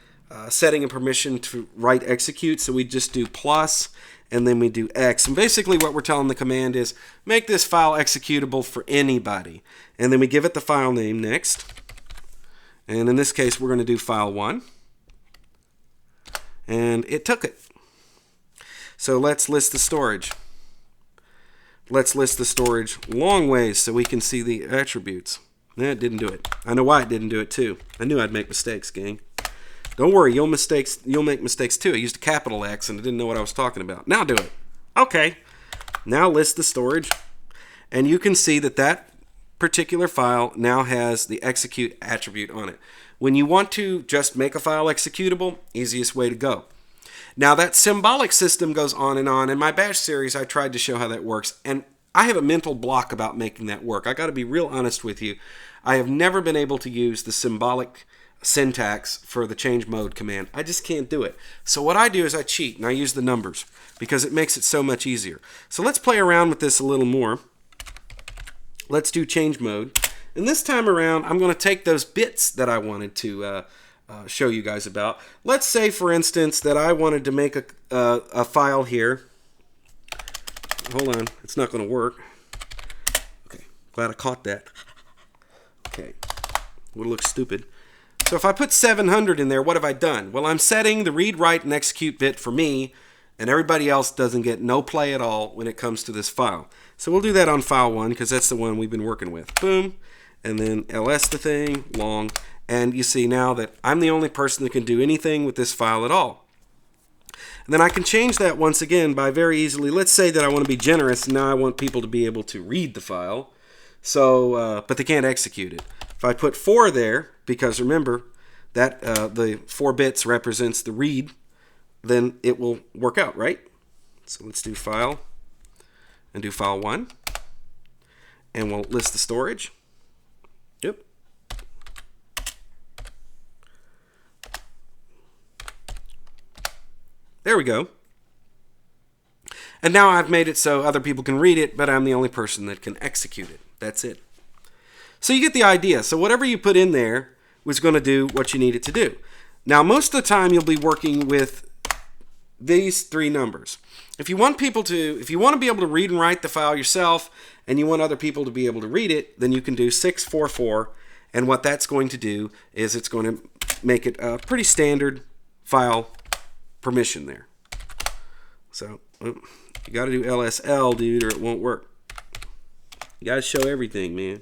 setting a permission to write execute. So we just do plus, and then we do X. And basically what we're telling the command is, make this file executable for anybody. And then we give it the file name next. And in this case, we're going to do file1. And it took it. So let's list the storage. Let's list the storage long ways so we can see the attributes. It didn't do it. I know why it didn't do it too. I knew I'd make mistakes, gang. Don't worry, you'll make mistakes too. I used a capital X and I didn't know what I was talking about. Now do it. Okay. Now list the storage. And you can see that that particular file now has the execute attribute on it. When you want to just make a file executable, easiest way to go. Now that symbolic system goes on. In my bash series, I tried to show how that works, and I have a mental block about making that work. I got to be real honest with you. I have never been able to use the symbolic syntax for the change mode command. I just can't do it. So what I do is I cheat and I use the numbers because it makes it so much easier. So let's play around with this a little more. Let's do change mode. And this time around, I'm going to take those bits that I wanted to show you guys about. Let's say, for instance, that I wanted to make a file here. Hold on, it's not going to work. Okay, glad I caught that. Okay, would look stupid. So if I put 700 in there, what have I done? Well, I'm setting the read, write, and execute bit for me, and everybody else doesn't get no play at all when it comes to this file. So we'll do that on file 1 because that's the one we've been working with. Boom, and then ls the thing, long, and you see now that I'm the only person that can do anything with this file at all. And then I can change that once again by very easily. Let's say that I want to be generous, and now I want people to be able to read the file, so but they can't execute it. If I put 4 there, because remember that the 4 bits represents the read, then it will work out, right? So let's do file and do file 1, and we'll list the storage. Yep. There we go. And now I've made it so other people can read it, but I'm the only person that can execute it. That's it. So you get the idea. So whatever you put in there was going to do what you need it to do. Now, most of the time you'll be working with these 3 numbers. If you want to be able to read and write the file yourself, and you want other people to be able to read it, then you can do 644. And what that's going to do is it's going to make it a pretty standard file permission there. So you got to do LSL, dude, or it won't work. You got to show everything, man.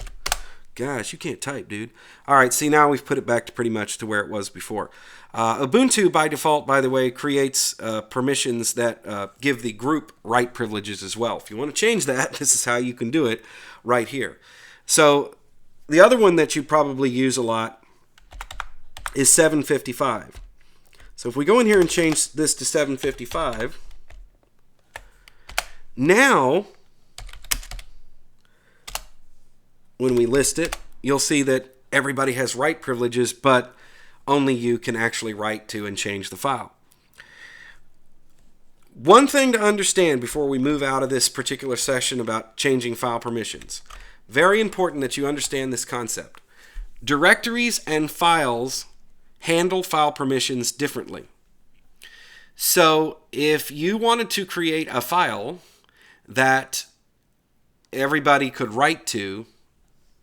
Gosh, you can't type, dude. All right, see, now we've put it back to pretty much to where it was before. Ubuntu, by default, by the way, creates permissions that give the group write privileges as well. If you want to change that, this is how you can do it right here. So the other one that you probably use a lot is 755. So if we go in here and change this to 755, now when we list it, you'll see that everybody has write privileges, but only you can actually write to and change the file. One thing to understand before we move out of this particular session about changing file permissions. Very important that you understand this concept. Directories and files handle file permissions differently. So if you wanted to create a file that everybody could write to,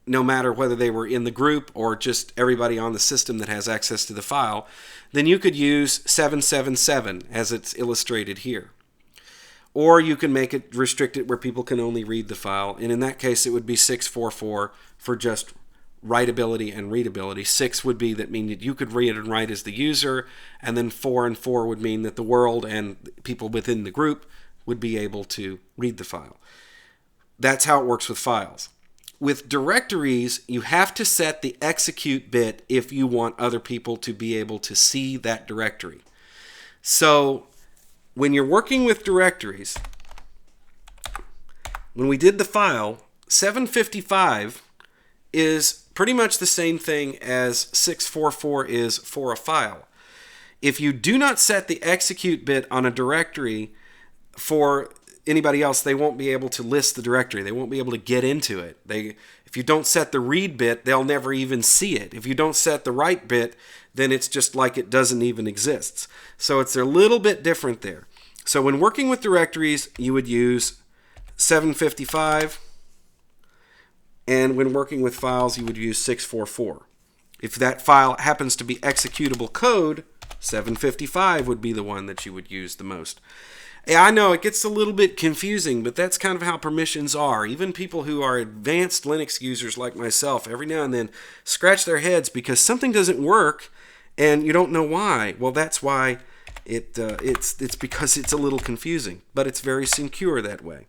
no matter whether they were in the group or just everybody on the system that has access to the file, then you could use 777 as it's illustrated here. Or you can make it restricted where people can only read the file, and in that case it would be 644 for just writability and readability. 6 would be that mean that you could read and write as the user, and then 4 and 4 would mean that the world and people within the group would be able to read the file. That's how it works with files. With directories, you have to set the execute bit if you want other people to be able to see that directory. So when you're working with directories, when we did the file, 755 is pretty much the same thing as 644 is for a file. If you do not set the execute bit on a directory for anybody else, they won't be able to list the directory. They won't be able to get into it. If you don't set the read bit, they'll never even see it. If you don't set the write bit, then it's just like it doesn't even exist. So it's a little bit different there. So when working with directories, you would use 755, and when working with files, you would use 644. If that file happens to be executable code, 755 would be the one that you would use the most. Yeah, I know it gets a little bit confusing, but that's kind of how permissions are. Even people who are advanced Linux users like myself, every now and then scratch their heads because something doesn't work and you don't know why. Well, that's why it's because it's a little confusing, but it's very secure that way.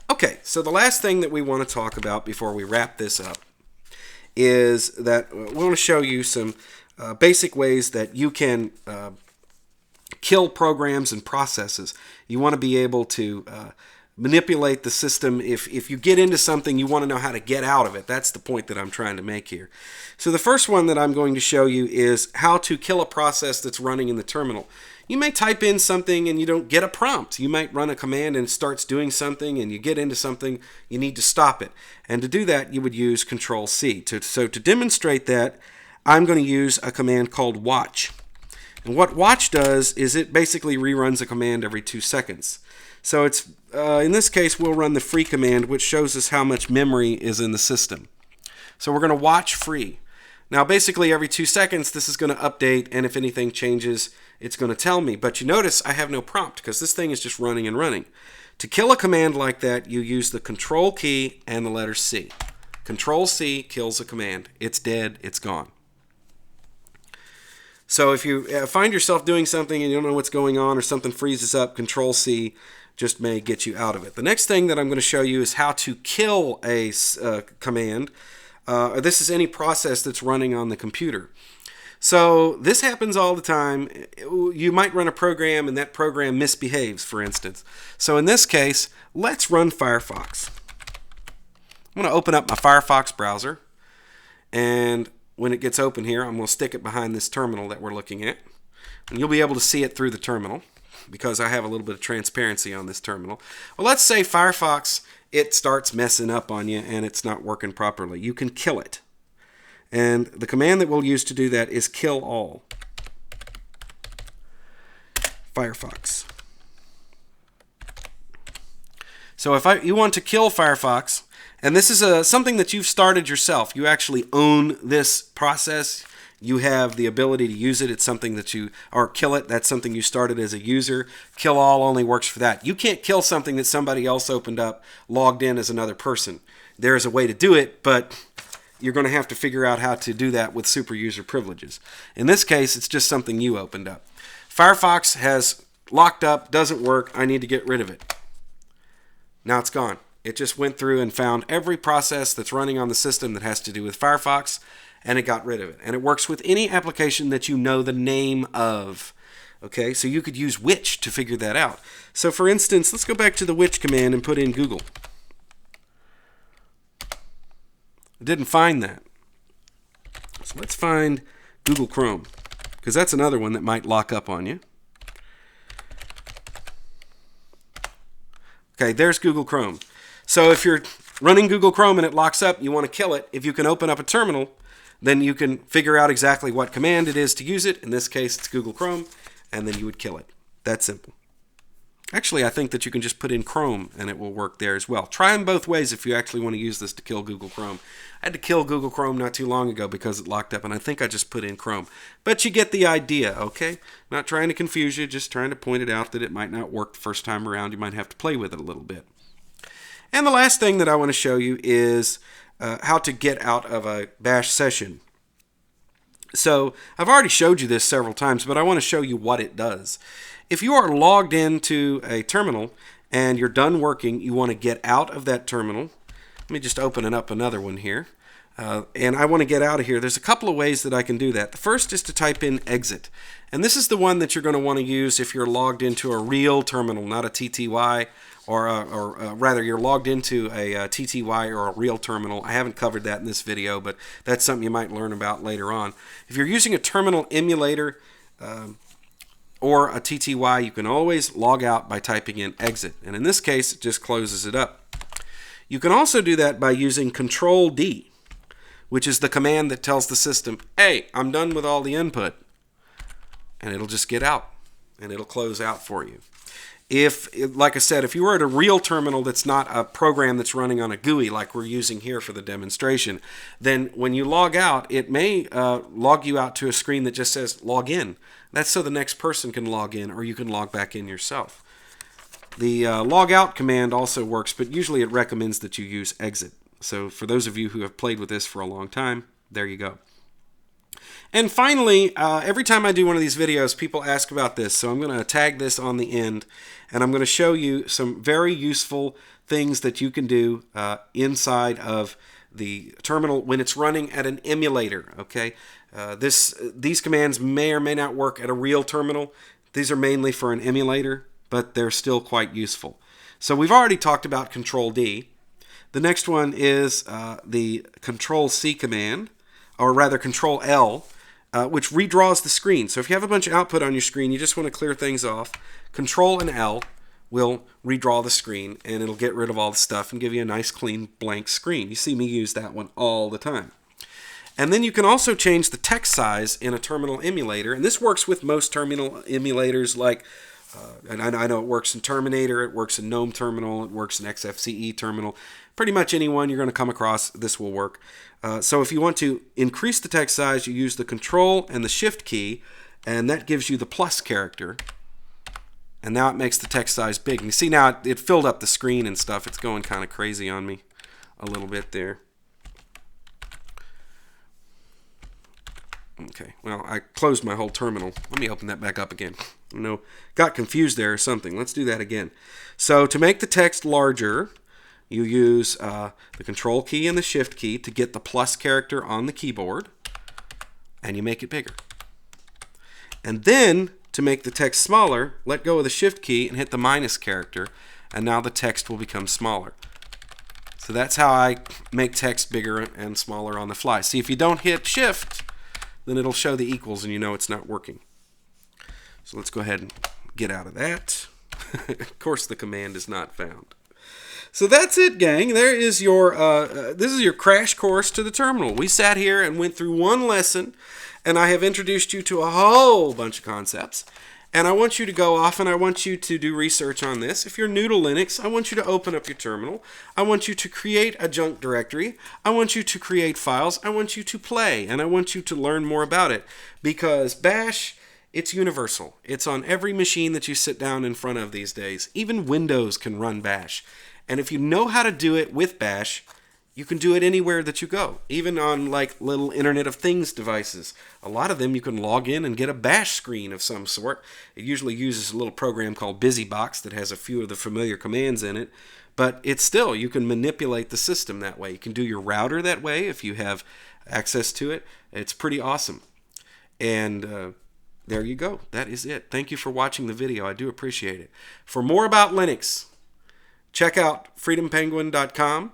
Okay, so the last thing that we want to talk about before we wrap this up is that we want to show you some basic ways that you can kill programs and processes. You want to be able to manipulate the system. If you get into something, you want to know how to get out of it. That's the point that I'm trying to make here. So the first one that I'm going to show you is how to kill a process that's running in the terminal. You may type in something and you don't get a prompt. You might run a command and it starts doing something and you get into something, you need to stop it. And to do that, you would use Control-C. So to demonstrate that, I'm going to use a command called watch. And what watch does is it basically reruns a command every 2 seconds. So it's in this case, we'll run the free command, which shows us how much memory is in the system. So we're going to watch free. Now basically every 2 seconds this is going to update, and if anything changes it's going to tell me. But you notice I have no prompt because this thing is just running and running. To kill a command like that, you use the Control key and the letter C. Control-C kills a command. It's dead, it's gone. So if you find yourself doing something and you don't know what's going on or something freezes up, Control-C just may get you out of it. The next thing that I'm going to show you is how to kill a command. This is any process that's running on the computer. So this happens all the time. You might run a program and that program misbehaves, for instance. So in this case, let's run Firefox. I'm going to open up my Firefox browser, and when it gets open here, I'm going to stick it behind this terminal that we're looking at. And you'll be able to see it through the terminal because I have a little bit of transparency on this terminal. Well, let's say Firefox, it starts messing up on you and it's not working properly. You can kill it. And the command that we'll use to do that is kill all. Firefox. So if you want to kill Firefox, and this is something that you've started yourself, you actually own this process, you have the ability to use it, it's something that you, or kill it, that's something you started as a user. Kill all only works for that. You can't kill something that somebody else opened up, logged in as another person. There is a way to do it, but you're going to have to figure out how to do that with super user privileges. In this case, it's just something you opened up. Firefox has locked up, doesn't work, I need to get rid of it. Now it's gone. It just went through and found every process that's running on the system that has to do with Firefox, and it got rid of it. And it works with any application that you know the name of. Okay, so you could use which to figure that out. So for instance, let's go back to the which command and put in Google. I didn't find that. So let's find Google Chrome, because that's another one that might lock up on you. Okay, there's Google Chrome. So if you're running Google Chrome and it locks up, you want to kill it. If you can open up a terminal, then you can figure out exactly what command it is to use it. In this case, it's Google Chrome, and then you would kill it. That simple. Actually, I think that you can just put in Chrome and it will work there as well. Try them both ways if you actually want to use this to kill Google Chrome. I had to kill Google Chrome not too long ago because it locked up, and I think I just put in Chrome. But you get the idea, okay? Not trying to confuse you, just trying to point it out that it might not work the first time around. You might have to play with it a little bit. And the last thing that I want to show you is how to get out of a bash session. So I've already showed you this several times, but I want to show you what it does. If you are logged into a terminal and you're done working, you want to get out of that terminal. Let me just open up another one here. And I want to get out of here. There's a couple of ways that I can do that. The first is to type in exit. And this is the one that you're going to want to use if you're logged into a real terminal, not a TTY, or rather you're logged into a TTY or a real terminal. I haven't covered that in this video, but that's something you might learn about later on. If you're using a terminal emulator or a TTY, you can always log out by typing in exit. And in this case, it just closes it up. You can also do that by using Control D, which is the command that tells the system, hey, I'm done with all the input. And it'll just get out, and it'll close out for you. If, like I said, if you were at a real terminal that's not a program that's running on a GUI like we're using here for the demonstration, then when you log out, it may log you out to a screen that just says log in. That's so the next person can log in, or you can log back in yourself. The log out command also works, but usually it recommends that you use exit. So for those of you who have played with this for a long time, there you go. And finally, every time I do one of these videos, people ask about this. So I'm going to tag this on the end, and I'm going to show you some very useful things that you can do inside of the terminal when it's running at an emulator. Okay, these commands may or may not work at a real terminal. These are mainly for an emulator, but they're still quite useful. So we've already talked about Control D. The next one is the Control C command, or rather Control L, which redraws the screen. So if you have a bunch of output on your screen, you just want to clear things off, Control and L will redraw the screen, and it'll get rid of all the stuff and give you a nice clean blank screen. You see me use that one all the time. And then you can also change the text size in a terminal emulator, and this works with most terminal emulators like and I know it works in Terminator, it works in GNOME Terminal, it works in XFCE Terminal. Pretty much anyone you're going to come across, this will work. So if you want to increase the text size, you use the Control and the Shift key, and that gives you the plus character. And now it makes the text size big. And you see now it filled up the screen and stuff. It's going kind of crazy on me a little bit there. Okay, well, I closed my whole terminal. Let me open that back up again. Got confused there or something. Let's do that again. So to make the text larger, you use the Control key and the Shift key to get the plus character on the keyboard, and you make it bigger. And then, to make the text smaller, let go of the Shift key and hit the minus character, and now the text will become smaller. So that's how I make text bigger and smaller on the fly. See, if you don't hit Shift, then it'll show the equals and you know it's not working. So let's go ahead and get out of that. Of course, the command is not found. So that's it, gang. There is your this is your crash course to the terminal. We sat here and went through one lesson, and I have introduced you to a whole bunch of concepts. And I want you to go off and I want you to do research on this. If you're new to Linux, I want you to open up your terminal. I want you to create a junk directory. I want you to create files. I want you to play, and I want you to learn more about it, because Bash, it's universal. It's on every machine that you sit down in front of these days. Even Windows can run Bash. And if you know how to do it with Bash, you can do it anywhere that you go, even on like little Internet of Things devices. A lot of them you can log in and get a Bash screen of some sort. It usually uses a little program called BusyBox that has a few of the familiar commands in it, but it's still, you can manipulate the system that way. You can do your router that way if you have access to it. It's pretty awesome. And there you go. That is it. Thank you for watching the video. I do appreciate it. For more about Linux, check out freedompenguin.com.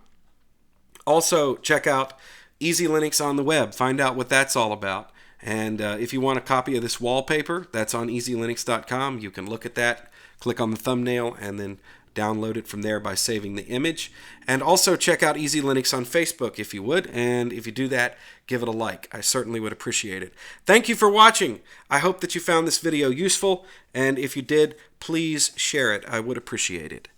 Also, check out Easy Linux on the web. Find out what that's all about. And if you want a copy of this wallpaper, that's on easylinux.com. You can look at that, click on the thumbnail, and then download it from there by saving the image. And also check out Easy Linux on Facebook if you would, and if you do that, give it a like. I certainly would appreciate it. Thank you for watching. I hope that you found this video useful, and if you did, please share it. I would appreciate it.